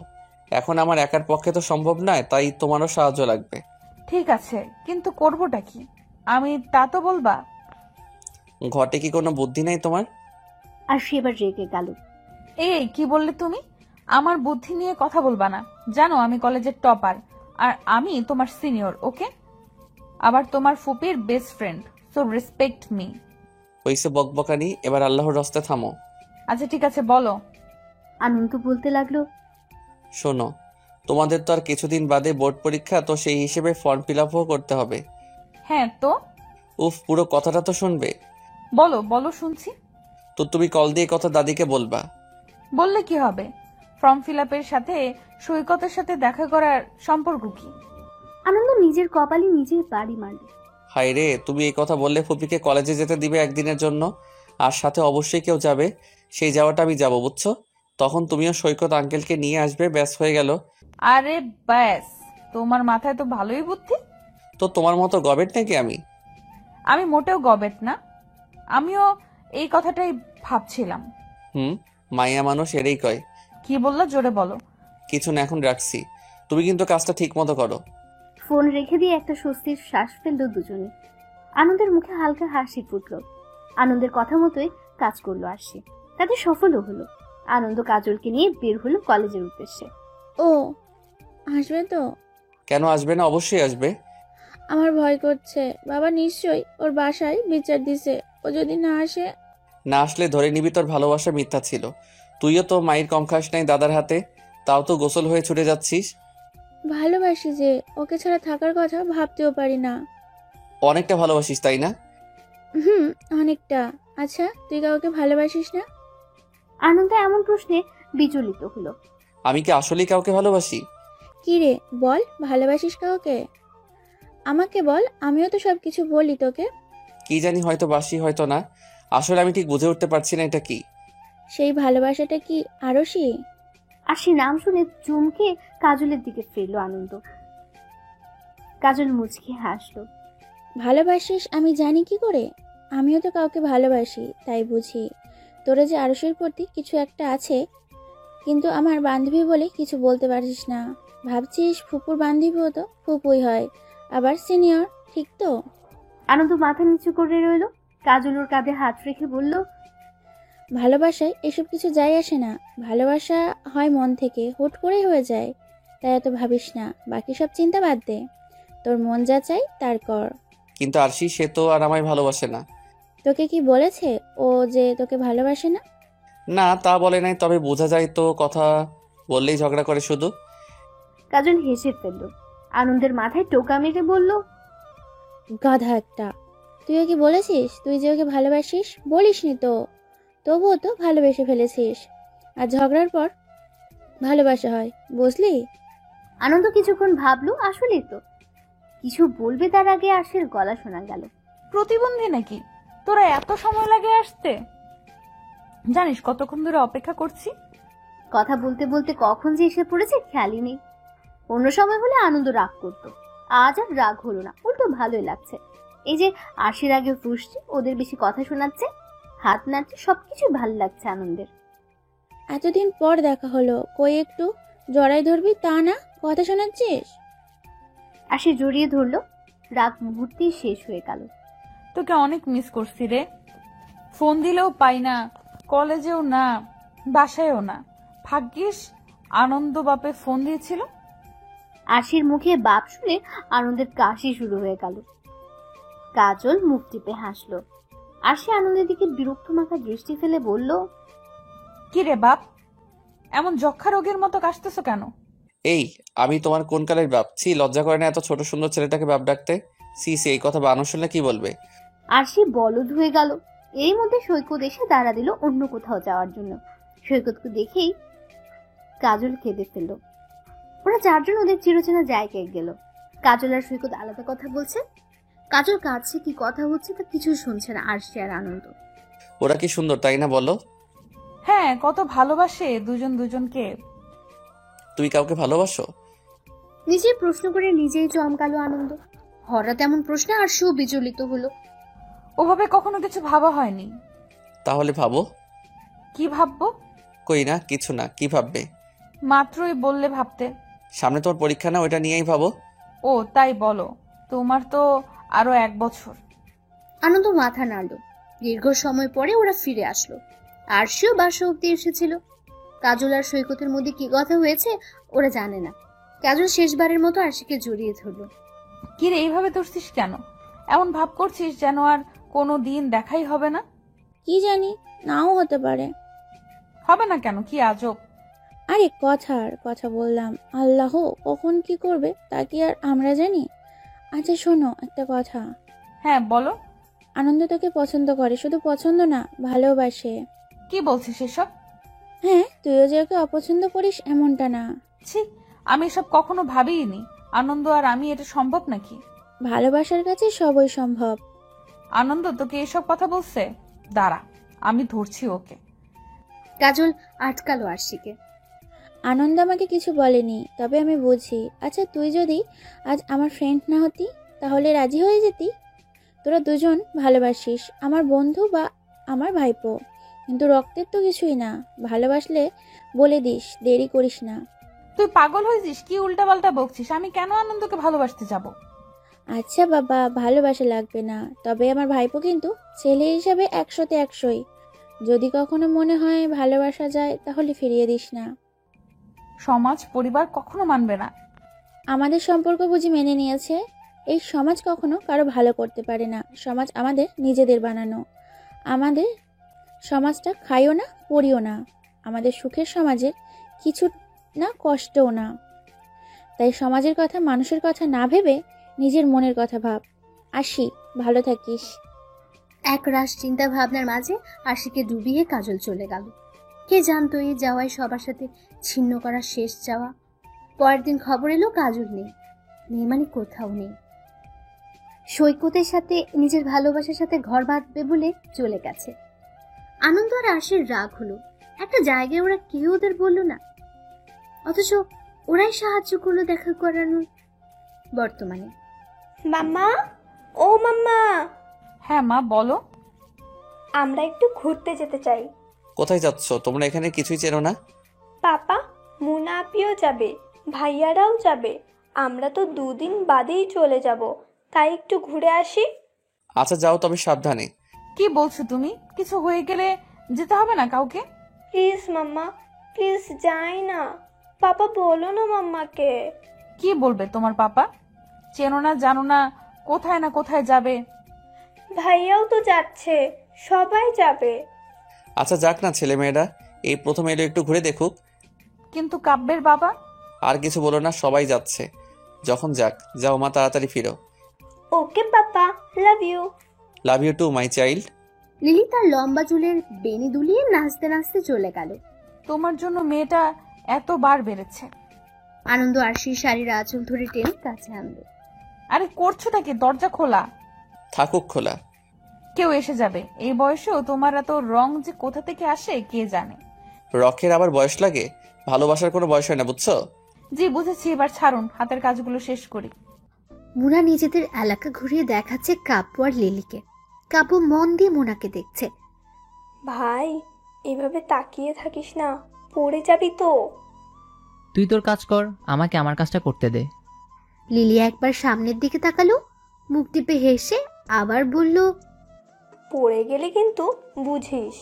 এখন আমার একার পক্ষে তো সম্ভব নয়, তাই তোমারও সাহায্য লাগবে। ঠিক আছে, কিন্তু করবোটা কি? আমি তা তো বলবা। ঘটে কি কোনো বুদ্ধি নেই তোমার? আরশি এবার রেগে গেল। এই কি বললে তুমি? আমার বুদ্ধি নিয়ে কথা বলবা না। জানো আমি কলেজের টপার, আর আমি তোমার সিনিয়র, ওকে? আবার তোমার ফুপির best friend, so respect me. হইছে বকবকানি, এবার আল্লাহর রাস্তে থামো। আচ্ছা ঠিক আছে, বলো। আনন্দ বলতে লাগলো, শোনো, তোমাদের তো আর কিছুদিন বাদে বোর্ড পরীক্ষা, তো সেই হিসেবে ফর্ম ফিল আপও করতে হবে। হ্যাঁ তো? উফ, পুরো কথাটা তো শুনবে। বলো বলো, শুনছি। তো তুমি কল দিয়ে কথা দাদিকে বলবা। বললে কি হবে? ফর্ম ফিল আপের সাথে সৈকতের সাথে দেখা করার সম্পর্ক কি? আনন্দ নিজের কপালে নিজেই বাড়ি মারল। হায় রে, তুমি এই কথা বললে ফুপিকে কলেজে যেতে দিবে একদিনের জন্য, আর সাথে অবশ্যই কেউ যাবে। সেই যাওয়াটা আমি যাবো, বুঝছো? তখন তুমিও সৈকত আঙ্কেলকে নিয়ে আসবে, ব্যাস হয়ে গেল। আরে ব্যাস, তোমার মাথায় তো ভালোই বুদ্ধি। তো তোমার মতো গবেট নাকি আমি? আমি মোটেও গবেট না, আমিও এই কথাটাই ভাবছিলাম। মাইয়া মানুষ এরই কয়। কি বললো, জোরে বলো। কিছু না, এখন রাখছি। তুমি কিন্তু কাজটা ঠিক মতো করো। ফোন রেখে দিয়ে একটা স্বস্তির শ্বাস ফেললো দুজনে। আনন্দের মুখে হালকা হাসি ফুটলো। আনন্দের কথা মতোই কাজ করলো আরশি। তাতে সফলও হলো। আনন্দ কাজলকে নিয়ে বের হলো কলেজের উদ্দেশ্যে। ও আসবে তো? কেন আসবে না? অবশ্যই আসবে। আমার ভয় করছে। বাবা নিশ্চয়ই ওর বাসায় বিচার দিছে। ও যদি না আসে? না আসলে ধরে নিবি তোর ভালোবাসা মিথ্যা ছিল। তুইও তো মায়ের কম খাস নাই দাদার হাতে, তাও তো গোসল হয়ে ছুটে যাচ্ছিস। ভালোবাসি যে, ওকে ছাড়া থাকার কথা ভাবতেও পারি না। অনেকটা ভালোবাসিস তাই না? অনেকটা। আচ্ছা তুই কাউকে ভালোবাসিস না? আনন্দ এমন প্রশ্নে বিচলিত হলো। আমি কি আসলেই কাউকে ভালোবাসি? কি রে বল, ভালোবাসিস কাউকে? আমাকে বল, আমিও তো সব কিছু বলি তোকে। কি জানি, হয়তো বাসি হয়তো না। আসলে আমি ঠিক বুঝে উঠতে পারছি না এটা কি। সেই ভালোবাসাটা কি আরশি? আরশি নাম শুনে চমকে কাজলের দিকে ফিরল আনন্দ। কাজল মুচকি হাসলো। ভালোবাসিস আমি জানি কি করে? আমিও তো কাউকে ভালোবাসি, তাই বুঝি। তোরা যে আরশির প্রতি কিছু একটা আছে, কিন্তু আমার বান্ধবী বলে কিছু বলতে পারিস না। ভাবছিস ফুপুর বান্ধবীও তো ফুপুই হয়, আবার সিনিয়র, ঠিক তো? আনন্দ মাথা নিচু করে রইল। কাজল ওর কাঁধে হাত রেখে বলল, ভালোবাসায় এসব কিছু যায় আসে না। ভালোবাসা হয় মন থেকে, হুট করেই হয়ে যায়। তাই এত ভাবিস না, বাকি সব চিন্তা বাদ দে। তোর মন যা চাই তার কর। কিন্তু আরশি, সে তো আর আমায় ভালোবাসে না। তোকে কি বলেছে ও যে তোকে ভালোবাসে না? না, তা বলে নাই, তবে বোঝা যায় তো, কথা বললেই ঝগড়া করে শুধু। কাজল হেসে ফেলল। আনন্দের মাথায় টোকা মেরে বলল, গাধা একটা। তুইও কি বলেছিস তুই যে ওকে ভালোবাসিস? বলিসনি তো, তবুও তো ভালোবেসে ফেলেছিস। আর ঝগড়ার পর ভালোবাসা হয়, বুঝলি? আনন্দ কিছুক্ষণ ভাবলো, আসলেই তো। কিছু বলবে তার আগে আরশির গলা শোনা গেল। প্রতিবন্ধী নাকি তোরা? এত সময় লাগে আসতে? জানিস কতক্ষণ ধরে অপেক্ষা করছি? কথা বলতে বলতে কখন যে এসে পড়েছে খেয়ালই নেই। অন্য সময় হলে আনন্দ রাগ করতো, আজ আর রাগ হলো না, উল্টো ভালোই লাগছে। এই যে আরশির আগে ফুসছে, ওদের বেশি কথা শোনাচ্ছে, হাত নাচছে, সবকিছু ভালো লাগছে আনন্দের। এতদিন পর দেখা হলো, কই একটু জড়াই ধরবি তা না, কথা শোনাচ্ছিস? আরশি জড়িয়ে ধরলো। রাগ মুহূর্তেই শেষ হয়ে গেল। তোকে অনেক মিস করছি রে। ফোন দিলেও পাই না, কলেজেও না, বাসায়ও না। ভাগ্যিস আনন্দ বাপে ফোন দিয়েছিল। আরশির মুখে বাপ শুনে আনন্দের কাশি শুরু হয়ে গেল। কাজল মুখ টিপে হাসলো। আরশি আনন্দের দিকে বিরক্ত মাখা দৃষ্টি ফেলে বলল, কি রে বাপ, এমন যক্ষা রোগের মতো কাশতেছ কেন? এই, আমি তোমার কোন কালের বাপ? ছি, লজ্জা করে না এত ছোট সুন্দর ছেলেটাকে বাপ ডাকতে? সি সি, এই কথা বানানো শুনলে কি বলবে? আরশি বলদ হয়ে গেল। এর মধ্যে সৈকত এসে দাঁড়া দিল অন্য কোথাও যাওয়ার জন্য। সৈকতকে দেখেই কাজল কেঁদে ফেলল। ওরা চারজন ওদের চিরচেনা জায়গায় গেল। কাজল আর সৈকত আলাদা কথা বলছে। কাজল কাছে কি কথা হচ্ছে তা কিছু শুনছে না আরশি আর আনন্দ। ওরা কি সুন্দর, তাই না বলো? হ্যাঁ, কত ভালোবাসে দুজন দুজনকে। তুমি কাউকে ভালোবাসো? নিজেই প্রশ্ন করে নিজেই চমকালো আনন্দ। হঠাৎ এমন প্রশ্নে আরশিও বিচলিত হলো। ওভাবে কখনো কিছু ভাবা হয়নি। তাহলে ভাবো। কি ভাববো? কই না, কিছু না। কি ভাববে? মাত্রই বললে ভাবতে। সামনে তোমার পরীক্ষা না, ওইটা নিয়েই ভাবো। ও তাই বলো। তোমার তো আরো 1 বছর। আনন্দ মাথা নাড়ল। দীর্ঘ সময় পরে ওরা ফিরে আসলো। আরশিও বাসা অব্দি এসেছিল। কাজল আর সৈকতের মধ্যে কি কথা হয়েছে ওরা জানে না। কাজল শেষবারের মতো আরশিকে জড়িয়ে ধরলো। কি রে, এইভাবে ধরছিস কেন? এমন ভাব করছিস যেন আর কোনো দিন দেখাই হবে না। কি জানি, নাও হতে পারে। হবে না কেন? কি আজব। আরে কথার কথা বললাম, আল্লাহ কখন কি করবে তা কি আর আমরা জানি? আচ্ছা শোনো একটা কথা। হ্যাঁ বলো। আনন্দ তোকে পছন্দ করে, শুধু পছন্দ না, ভালোবাসে। কি বলছিস এসব? হ্যাঁ, তুইও যে ওকে অপছন্দ করিস এমনটা না। ছি, আমি এসব কখনো ভাবিনি। আনন্দ আর আমি, এটা সম্ভব নাকি? ভালোবাসার কাছে সবই সম্ভব। আনন্দ তোকে এসব কথা বলছে? দাঁড়া, আমি ধরছি ওকে। কাজল আটকালো আরশিকে। আনন্দ আমাকে কিছু বলেনি, তবে আমি বুঝি। আচ্ছা তুই যদি আজ আমার ফ্রেন্ড না হতি তাহলে রাজি হয়ে যেতি? তোরা দুজন ভালোবাসিস, আমার বন্ধু বা আমার ভাইপো, কিন্তু রক্তের তো কিছুই না। ভালোবাসলে বলে দিস, দেরি করিস না। তুই পাগল হয়েছিস? কি উল্টাপাল্টা বকছিস? আমি কেন আনন্দকে ভালোবাসতে যাব? আচ্ছা বাবা, ভালোবাসা লাগবে না, তবে আমার ভাইপো কিন্তু ছেলে হিসাবে 100-তে 100ই। যদি কখনো মনে হয় ভালোবাসা যায় তাহলে ফিরিয়ে দিস না। সমাজ পরিবার কখনো মানবে না। আমাদের সম্পর্ক বুঝি মেনে নিয়েছে? এই সমাজ কখনো কারো ভালো করতে পারে না। সমাজ আমাদের নিজেদের বানানো। আমাদের সমাজটা খাইও না, পড়িও না। আমাদের সুখের সমাজের কিছু না, কষ্টও না। তাই সমাজের কথা, মানুষের কথা না ভেবে নিজের মনের কথা ভাব। আসি, ভালো থাকিস। এক রাশ চিন্তা ভাবনার মাঝে আরশিকে ডুবিয়ে কাজল চলে গেল। কে জানতো এই যাওয়ায় সবার সাথে ছিন্ন করা শেষ যাওয়া। পরের দিন খবর এলো কাজল নেই, নেই মানে কোথাও নেই। সৈকতের সাথে নিজের ভালোবাসার সাথে ঘর বাঁধবে বলে চলে গেছে। আনন্দ আর আশির রাগ হলো, একটা জায়গায় ওরা কেউ ওদের বলল না, অথচ ওরাই সাহায্য করলো দেখা করানোর। বর্তমানে মাম্মা, ও মাম্মা। হ্যাঁ মা বলো। আমরা একটু ঘুরতে যেতে চাই। কোথায় যাচ্ছ? তোমরা এখানে কিছুই চেনো না। পাপা, মুনা আপিও যাবে, ভাইয়ারাও যাবে। আমরা তো 2 দিন বাদেই চলে যাব, তাই একটু ঘুরে আসি। আচ্ছা যাও, তবে সাবধানে। কি বলছো তুমি? কিছু হয়ে গেলে যেতে হবে না কাউকে? প্লিজ মাম্মা, প্লিজ যাই না। পাপা বলো না মাম্মাকে। কি বলবে তোমার পাপা? চেনো না জানো না, কোথায় না কোথায় যাবে। ভাইয়াও তো যাচ্ছে, সবাই যাবে। আচ্ছা যাক না, ছেলেমেয়েরা এই প্রথম এলো, একটু ঘুরে দেখুক। কিন্তু কাব্যের বাবা? আর কিছু বলো না, সবাই যাচ্ছে যখন যাক। যাও মা, তাড়াতাড়ি ফিরো। Okay papa, love you. Love you too my child. Lily তার লম্বা চুলের বেনি দুলিয়ে নাচতে নাচতে চলে গেল। তোমার জন্য মেয়েটা এতবার বেড়েছে। আনন্দ আরশির শাড়ির আঁচল ধরে টেনে কাছে আনলো। আরে করছোটা কি? দরজা খোলা। থাকুক খোলা। কেউ এসে যাবে। এই বয়সেও তোমার এত রং যে কোথা থেকে আসে কে জানে। রকের আবার বয়স লাগে? ভালোবাসার কোনো বয়স হয় না, বুঝছো? জি বুঝেছি, এবার ছাড়ুন, হাতের কাজগুলো শেষ করি। মুনা নিজেদের এলাকা ঘুরিয়ে দেখাচ্ছে কাব্য আর লিলিকে। কাব্য মন দিয়ে মুনাকে দেখছে। ভাই, এভাবে তাকিয়ে থাকিস না, পড়ে যাবি তো। তুই তোর কাজ কর, আমাকে আমার কাজটা করতে দে। লিলি একবার সামনের দিকে তাকালো, মুখ টিপে হেসে আবার বলল, পড়ে গেলে কিন্তু বুঝিস।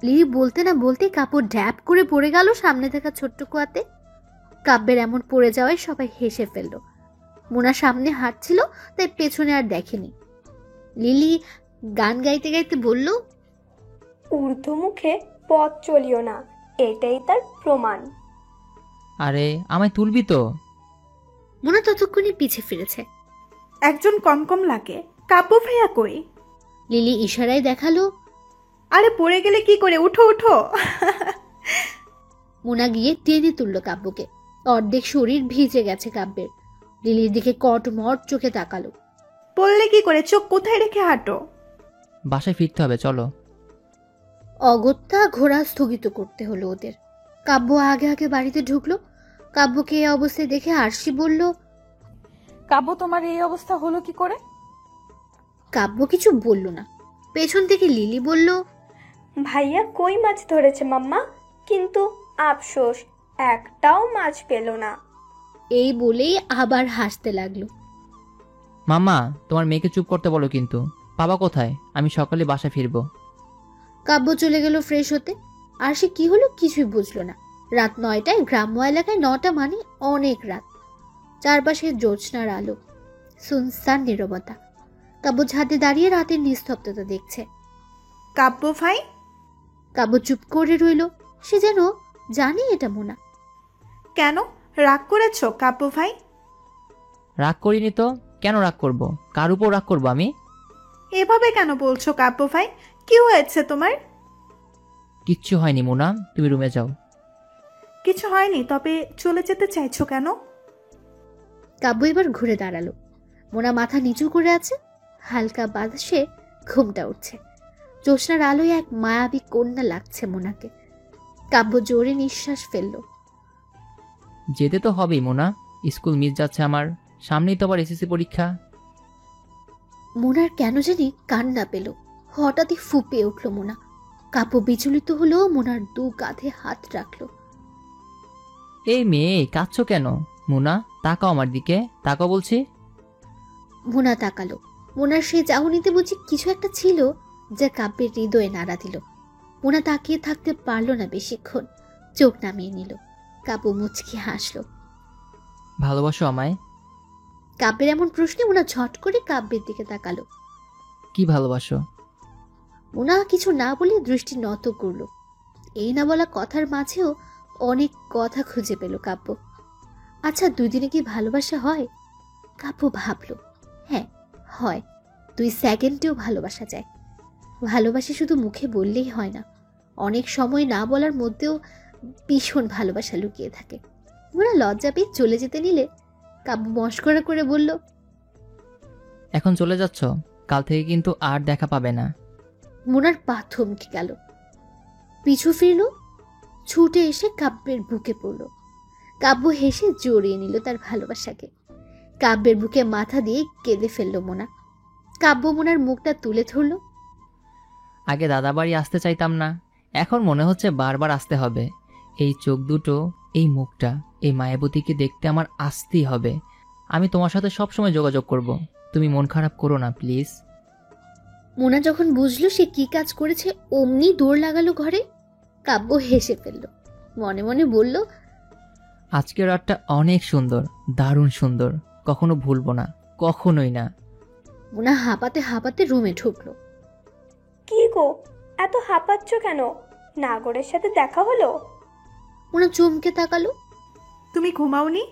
লিলি বলতে না বলতে কাপড় ড্যাপ করে পড়ে গেল সামনে থাকা ছোট্ট কুয়াতে। কাব্যের এমন পড়ে যাওয়ায় সবাই হেসে ফেলল। মোনা সামনে হাঁটছিল, তাই পেছনে আর দেখেনি। লিলি গান গাইতে গাইতে বলল, ঊর্ধ্বমুখে পথ চলিও না, এটাই তার প্রমাণ। আরে আমায় তুলবি তো? মোনা ততক্ষণে পিছে ফিরেছে। একজন কম কম লাগে। কাব্য ভাইয়া কই? লিলি ইশারায় দেখালো, আরে পড়ে গেলে কি করে, উঠো উঠো। মোনা গিয়ে টেনে তুলল কাব্যকে। অর্ধেক শরীর ভিজে গেছে কাব্যের। লিলির দিকে কটমট চোখে তাকালো। পড়লে কি করে, চোখ কোথায় রেখে হাঁটো? বাসায় ফিরতে হবে, চলো। অগত্যা ঘোড়া স্থগিত করতে হলো ওদের। কাব্য আগে আগে বাড়িতে ঢুকলো। কাব্যকে এই অবস্থায় দেখে আরশি বলল, কাব্য তোমার এই অবস্থা হলো কি করে? কাব্য কিছু বলল না। পেছন থেকে লিলি বলল, ভাইয়া কই মাছ ধরেছে মাম্মা, কিন্তু আফসোস একটাও মাছ পেল না। এই বলেই আবার হাসতে লাগলো। মাম্মা, তোমার মেয়েকে চুপ করতে বলো কিন্তু। বাবা কোথায়? আমি সকালে বাসা ফিরবো। কাব্য চলে গেল ফ্রেশ হতে। আর সে কি হলো কিছুই বুঝলো না। রাত 9টায়, গ্রাম্য এলাকায় 9টা মানে অনেক রাত। চারপাশে জ্যোৎস্নার আলো, সুনসান নীরবতা। কাব্য ছাদে দাঁড়িয়ে রাতের নিস্তব্ধতা দেখছে। কাব্য ভাই? কাব্য চুপ করে রইল। সে যেন জানে এটা মোনা। কেন রাগ করেছ কাব্য ভাই? রাগ করিনি তো। কেন রাগ করব? কার উপর রাগ করবো আমি? এভাবে কেন বলছো কাব্য ভাই? কি হয়েছে তোমার? কিচ্ছু হয়নি মোনা, তুমি রুমে যাও। কিছু হয়নি, তবে চলে যেতে চাইছো কেন? কাব্য এবার ঘুরে দাঁড়ালো। মোনা মাথা নিচু করে আছে। হালকা বাতাসে ঘুমটা উঠছে। জ্যোৎস্নার আলোয় এক মায়াবী কন্যা লাগছে মোনাকে। কাব্য জোরে নিঃশ্বাস ফেলল। যেতে তো হবেই মোনা, স্কুল মিস যাচ্ছে আমার। সামনেই তো আবার এসএসসি পরীক্ষা। মোনার কেন জানি কান্না পেল। হঠাৎই ফুঁপিয়ে উঠল মোনা। কাব্য বিচলিত হলো, মোনার 2 কাঁধে হাত রাখলো। এই মেয়ে, কাঁদছো কেন? মোনা তাকাও আমার দিকে, তাকাও বলছি। মোনা তাকালো। মোনার সেই চাহনিতে বুঝি কিছু একটা ছিল যা কাব্যের হৃদয়ে নাড়া দিল। মোনা তাকিয়ে থাকতে পারল না বেশিক্ষণ। চোখ নামিয়ে নিল। কাব্য মুচকি হাসলো। ভালোবাসো আমায়? কাব্যের এমন প্রশ্নে মোনা ঝট করে কাব্যের দিকে তাকালো। কি ভালোবাসো? মোনা কিছু না বলে দৃষ্টি নত করল। এই না বলা কথার মাঝেও অনেক কথা খুঁজে পেল কাব্য। আচ্ছা, 2 দিনে কি ভালোবাসা হয়? কাব্য ভাবল, হ্যাঁ হয়। 2 সেকেন্ডেও ভালোবাসা যায়। ভালোবাসা শুধু মুখে বললেই হয় না, অনেক সময় না বলার মধ্যেও ভীষণ ভালোবাসা লুকিয়ে থাকে। মোনা লজ্জা পেয়ে চলে যেতে নিলে কাব্য মস্করা করে বলল, এখন চলে যাচ্ছ? কাল থেকে কিন্তু আর দেখা পাবে না। মোনার পা থমকে গেল, পিছু ফিরল, ছুটে এসে কাব্যের বুকে পড়ল। কাব্য হেসে জড়িয়ে নিল তার ভালোবাসাকে। কাব্যের বুকে মাথা দিয়ে কেঁদে ফেলল মোনা। কাব্য মোনার মুখটা তুলে ধরল। আগে দাদাবাড়ি আসতে চাইতাম না, এখন মনে হচ্ছে বারবার আসতে হবে। এই চোখ দুটো, এই মুখটা, এই মায়াবতীকে দেখতে আমার আসতেই হবে। আমি তোমার সাথে সবসময় যোগাযোগ করব, তুমি মন খারাপ করো না প্লিজ। মোনা যখন বুঝলো সে কি কাজ করেছে অমনি দৌড় লাগালো ঘরে। কাব্য হেসে ফেলল, মনে মনে বলল, আজকের রাতটা অনেক সুন্দর, দারুণ সুন্দর, কখনো ভুলবো না, কখনোই না। মোনা হাঁপাতে হাঁপাতে রুমে ঢুকলো। কি গো, এত হাঁপাচ্ছ কেন? নাগরের সাথে দেখা হলো? মোনা চমকে তাকালো। তুমি ঘুমাওনি?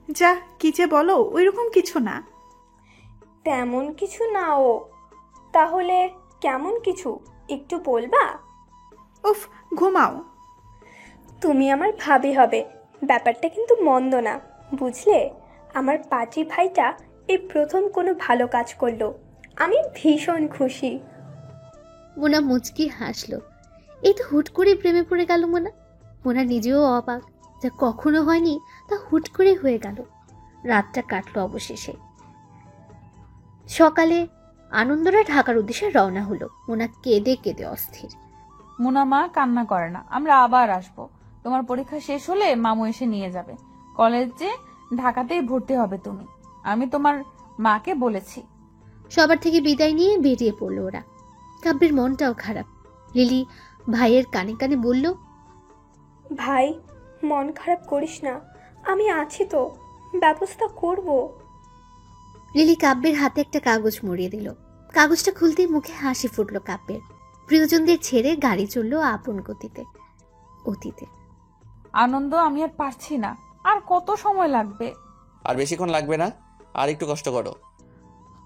যা কি যে বলো, ওইরকম কিছু না। তেমন কিছু না। ও তাহলে কেমন কিছু একটু বলবা? উফ, ঘুমাও। তুমি আমার ভাবি হবে, ব্যাপারটা কিন্তু মন্দ না, বুঝলে? আমার পাজি ভাইটা এই প্রথম কোনো ভালো কাজ করলো, আমি ভীষণ খুশি। মোনা মুচকি হাসলো। এই তো হুট করে প্রেমে পড়ে গেল মোনা। মোনা নিজেও অবাক, যা কখনো হয়নি তা হুট করে হয়ে গেল। রাতটা কাটলো অবশেষে। সকালে আনন্দরা ঢাকার উদ্দেশ্যে রওনা হলো। মোনা কেঁদে কেঁদে অস্থির। মুনা মা কান্না করে না, আমরা আবার আসবো। তোমার পরীক্ষা শেষ হলে মামু এসে নিয়ে যাবে। কলেজে ঢাকাতেই ভর্তি হবে তুমি, আমি তোমার মাকে বলেছি। সবার থেকে বিদায় নিয়ে বেরিয়ে পড়লো ওরা। কাব্যের মনটাও খারাপ। লিলি ভাইয়ের কানে কানে বলল, ভাই মন খারাপ করিস না, আমি আছি তো, ব্যবস্থা করব। লিলি কাব্যের হাতে একটা কাগজ মুড়িয়ে দিল। কাগজটা খুলতেই মুখে হাসি ফুটলো কাব্যের। প্রিয়জনদের ছেড়ে গাড়ি চললো আপন গতিতে, অতীতে। আনন্দ, আমি আর পারছি না, আর কত সময় লাগবে? আর বেশিক্ষণ লাগবে না, আর একটু কষ্ট করো।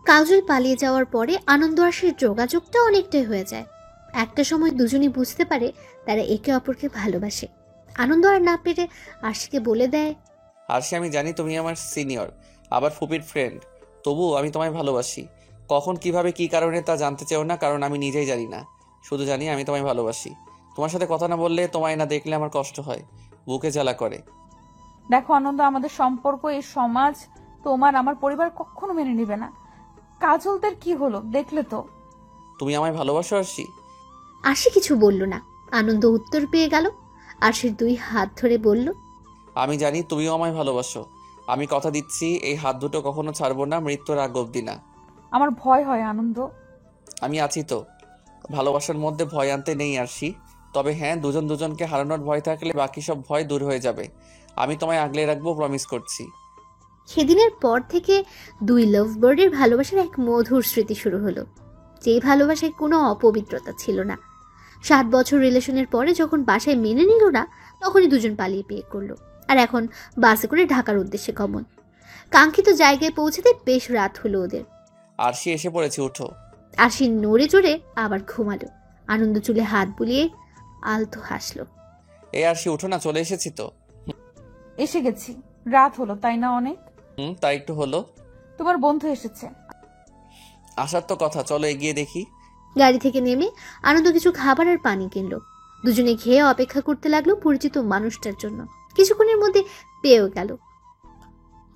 কাজল পালিয়ে যাওয়ার পরে আনন্দ আর সে যোগাযোগটা অনেকটাই হয়ে যায়। একটা সময় দুজনই বুঝতে পারে তারা একে অপরকে ভালোবাসে। আনন্দ আর না পেরে আরশিকে বলে দেয়, আরশি, আমি জানি তুমি আমার সিনিয়র, আবার ফুপির ফ্রেন্ড, তবুও আমি তোমায় ভালোবাসি। কখন কিভাবে কি কারণে তা জানতে চাও না, কারণ আমি নিজেই জানি না। শুধু জানি আমি তোমায় ভালোবাসি। তোমার সাথে কথা না বললে, তোমায় না দেখলে আমার কষ্ট হয়, বুকে জ্বালা করে। দেখো আনন্দ, আমাদের সম্পর্ক এই সমাজ, তোমার আমার পরিবার কখনো মেনে নিবে না। কাজলদের কি হলো দেখলে তো? তুমি আমায় ভালোবাসো আরশি? আরশি কিছু বলল না। আনন্দ উত্তর পেয়ে গেল। আরশির দুই হাত ধরে বলল, আমি জানি তুমিও আমায় ভালোবাসো। আমি কথা দিচ্ছি, এই হাত দুটো কখনো ছাড়বো না, মৃত্যুর আগ অব্দি না। আমার ভয় হয় আনন্দ। আমি আছি তো। ভালোবাসার মধ্যে ভয় আনতে নেই আরশি, তবে হ্যাঁ, দুজন দুজনকে হারানোর ভয় থাকলে বাকি সব ভয় দূর হয়ে যাবে। আমি তোমায় আগলে রাখবো, প্রমিস করছি। সেদিনের পর থেকে দুই লাভ বার্ডের ভালোবাসার এক মধুর স্মৃতি শুরু হলো, যেই ভালোবাসায় কোনো অপবিত্রতা ছিল না। 7 বছর রিলেশনের পরে যখন বাসায় মেনে নিল না, তখনই দুজন পালিয়ে বিয়ে করলো। আর এখন বাসে করে ঢাকার উদ্দেশ্যে গমন। কাঙ্ক্ষিত জায়গায় পৌঁছতে বেশ রাত হলো ওদের। আরশি, এসে পড়েছি, উঠো। আরশি নড়ে চড়ে আবার ঘুমালো। আনন্দ চুলে হাত বুলিয়ে আলতো হাসলো। এই আরশি, উঠো না, চলে এসেছি তো। এসে গেছি, রাত হলো তাই না অনেক? তাই একটু হলো। তোমার বন্ধু এসেছে। আসার তো কথা, চলো এগিয়ে দেখি। গাড়ি থেকে নেমে আনন্দ কিছু খাবার আর পানি কিনলো। দুজনে খেয়ে অপেক্ষা করতে লাগলো পরিচিত মানুষটার জন্য। কিছুক্ষণের মধ্যে পেয়েও গেল।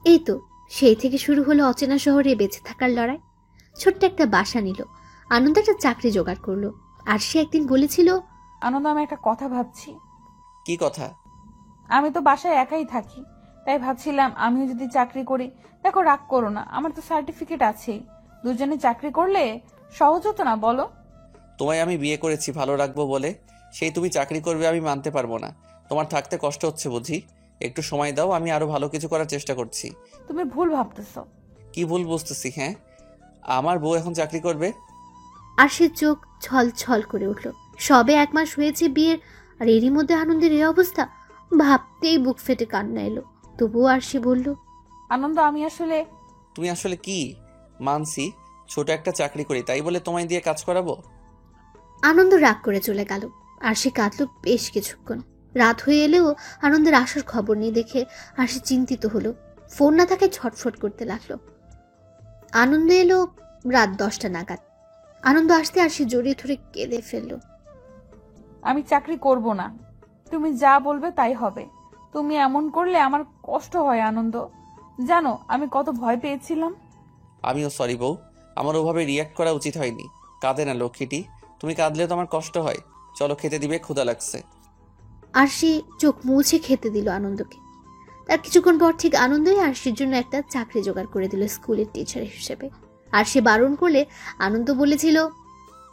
এই তো সেই থেকে শুরু হলো অচেনা শহরে বেঁচে থাকার লড়াই। ছোট্ট একটা বাসা নিল। আনন্দ একটা চাকরি জোগাড় করলো। আর সে একদিন বলেছিল, আনন্দ, আমি একটা কথা ভাবছি। কি কথা? আমি তো বাসায় একাই থাকি, তাই ভাবছিলাম আমিও যদি চাকরি করি। দেখো, রাগ করো না, আমার তো সার্টিফিকেট আছেই। দুজনে চাকরি করলে সহজ হতো না বলো? তোমায় আমি বিয়ে করেছি ভালো রাখবো বলে, সেই তুমি চাকরি করবে আমি মানতে পারবো না। তোমার থাকতে কষ্ট হচ্ছে বুঝি, একটু সময় দাও, আমি আরো ভালো কিছু করার চেষ্টা করছি। তুমি ভুল ভাবতেছো। কি ভুল বুঝতেছি? হ্যাঁ, আমার বউ এখন চাকরি করবে? আর সে চোখ ছল ছল করে উঠল। সবে 1 মাস হয়েছে বিয়ের, আর এরই মধ্যে আনন্দের এই অবস্থা। ভাবতেই বুক ফেটে কান্না এলো। তবুও আর সে বলল, আনন্দ, আমি আসলে। তুমি আসলে কি? মানছি, ছোট একটা চাকরি করি, তাই বলে তোমায় দিয়ে কাজ করাবো? আনন্দ রাগ করে চলে গেল। আর সে কাঁদল বেশ কিছুক্ষণ। রাত হয়ে এলেও আনন্দের আসার খবর নেই দেখে আর সে চিন্তিত হলো। ফোন না থাকে ছটফট করতে লাগলো। আনন্দ এলো রাত 10টা নাগাদ। আনন্দ আসতে আর সে জড়িয়ে ধরে কেঁদে ফেললো। আমি চাকরি করব না, তুমি যা বলবে তাই হবে। তুমি এমন করলে আমার কষ্ট হয় আনন্দ। জানো আমি কত ভয় পেয়েছিলাম। আমিও সরি বউ, আমার ওভাবে রিয়াক্ট করা উচিত হয়নি। কাঁদে না লক্ষ্মীটি, তুমি কাঁদলেও তো আমার কষ্ট হয়। চলো খেতে দিবে, ক্ষুধা লাগছে। আর সে চোখ মুছে খেতে দিল আনন্দকে। তার কিছুক্ষণ পর ঠিক আনন্দই আরশির জন্য একটা চাকরি জোগাড় করে দিল স্কুলের টিচার হিসেবে। আর সে বারণ করলে আনন্দ বলেছিল,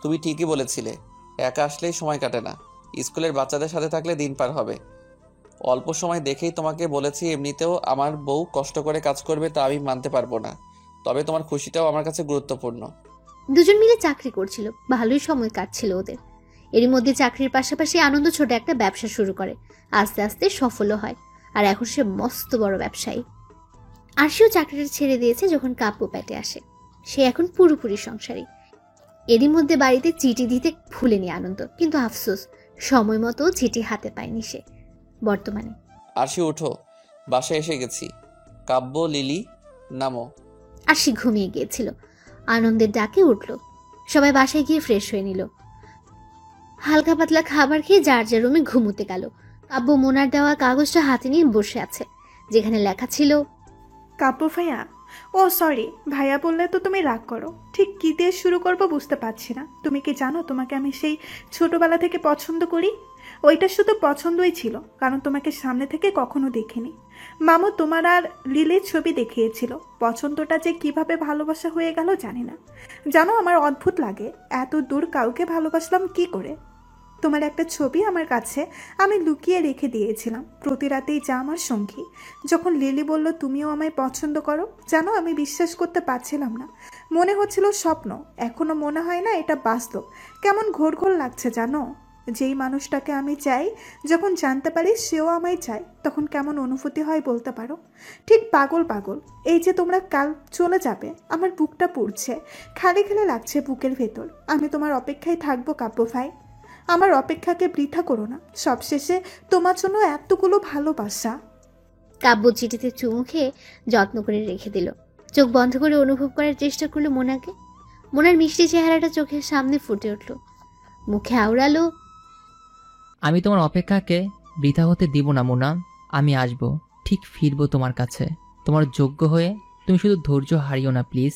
তুমি ঠিকই বলেছিলে, একা আসলেই সময় কাটে না, স্কুলের বাচ্চাদের সাথে থাকলে দিন পার হবে। অল্প সময় দেখেই তোমাকে বলেছি, এমনিতেও আমার বউ কষ্ট করে কাজ করবে তা আমি মানতে পারবো না, তবে তোমার খুশিটাও আমার কাছে গুরুত্বপূর্ণ। দুজন মিলে চাকরি করছিল, ভালোই সময় কাটছিল ওদের। এরই মধ্যে চাকরির পাশাপাশি আনন্দ ছোট একটা ব্যবসা শুরু করে। আস্তে আস্তে সফলও হয়, আর এখন সে মস্ত বড় ব্যবসায়ী। আর সেও চাকরিটা ছেড়ে দিয়েছে যখন কাব্য পেটে আসে। সে এখন পুরোপুরি সংসারী। এরই মধ্যে বাড়িতে চিঠি দিতে ভুলেনি আনন্দ, কিন্তু আফসোস সময় মতো চিঠি হাতে পায়নি সে বর্তমানে। আরশি উঠো, বাসায় এসে গেছি। কাব্য, লিলি, নামো। আর সে ঘুমিয়ে গিয়েছিল। আনন্দের ডাকে উঠল। সবাই বাসায় গিয়ে ফ্রেশ হয়ে নিল। হালকা পাতলা খাবার খেয়ে যার যার রুমে ঘুমোতে গেল। কাব্য মোনার দেওয়া কাগজটা হাতে নিয়ে বসে আছে, যেখানে লেখা ছিল, কাব্য ভাইয়া, ও সরি, ভাইয়া বললে তো তুমি রাগ করো। ঠিক কী দিয়ে শুরু করবো বুঝতে পারছি না। তুমি কি জানো তোমাকে আমি সেই ছোটবেলা থেকে পছন্দ করি? ওইটা শুধু পছন্দই ছিল, কারণ তোমাকে সামনে থেকে কখনো দেখিনি। মামু তোমার আর লিলির ছবি দেখিয়েছিল। পছন্দটা যে কিভাবে ভালোবাসা হয়ে গেল জানি না। জানো আমার অদ্ভুত লাগে, এত দূর কাউকে ভালোবাসলাম কি করে। তোমার একটা ছবি আমার কাছে আমি লুকিয়ে রেখে দিয়েছিলাম, প্রতি রাতেই যা আমার সঙ্গী। যখন লিলি বলল তুমিও আমায় পছন্দ করো, জানো আমি বিশ্বাস করতে পারছিলাম না। মনে হচ্ছিল স্বপ্ন, এখনো মনে হয় না এটা বাস্তব। কেমন ঘোর ঘোর লাগছে জানো। যেই মানুষটাকে আমি চাই, যখন জানতে পারি সেও আমায় চায়, তখন কেমন অনুভূতি হয় বলতে পারো? ঠিক পাগল পাগল। এই যে তোমরা কাল চলে যাবে, আমার বুকটা পুড়ছে, খালি খালি লাগছে বুকের ভেতর। আমি তোমার অপেক্ষায় থাকবো কাব্য ভাই, আমার অপেক্ষাকে বৃথা করো না। সবশেষে তোমার জন্য এতগুলো ভালোবাসা। কাব্য চিঠিতে চুমু খেয়ে যত্ন করে রেখে দিল। চোখ বন্ধ করে অনুভব করার চেষ্টা করলো মোনাকে। মোনার মিষ্টি চেহারাটা চোখের সামনে ফুটে উঠল, মুখে আওড়ালো, আমি তোমার অপেক্ষাকে বৃথা হতে দিব না মোনা। আমি আসব, ঠিক ফিরবো তোমার কাছে। তোমার যোগ্য হয়ে তুমি শুধু ধৈর্য হারিও না প্লিজ।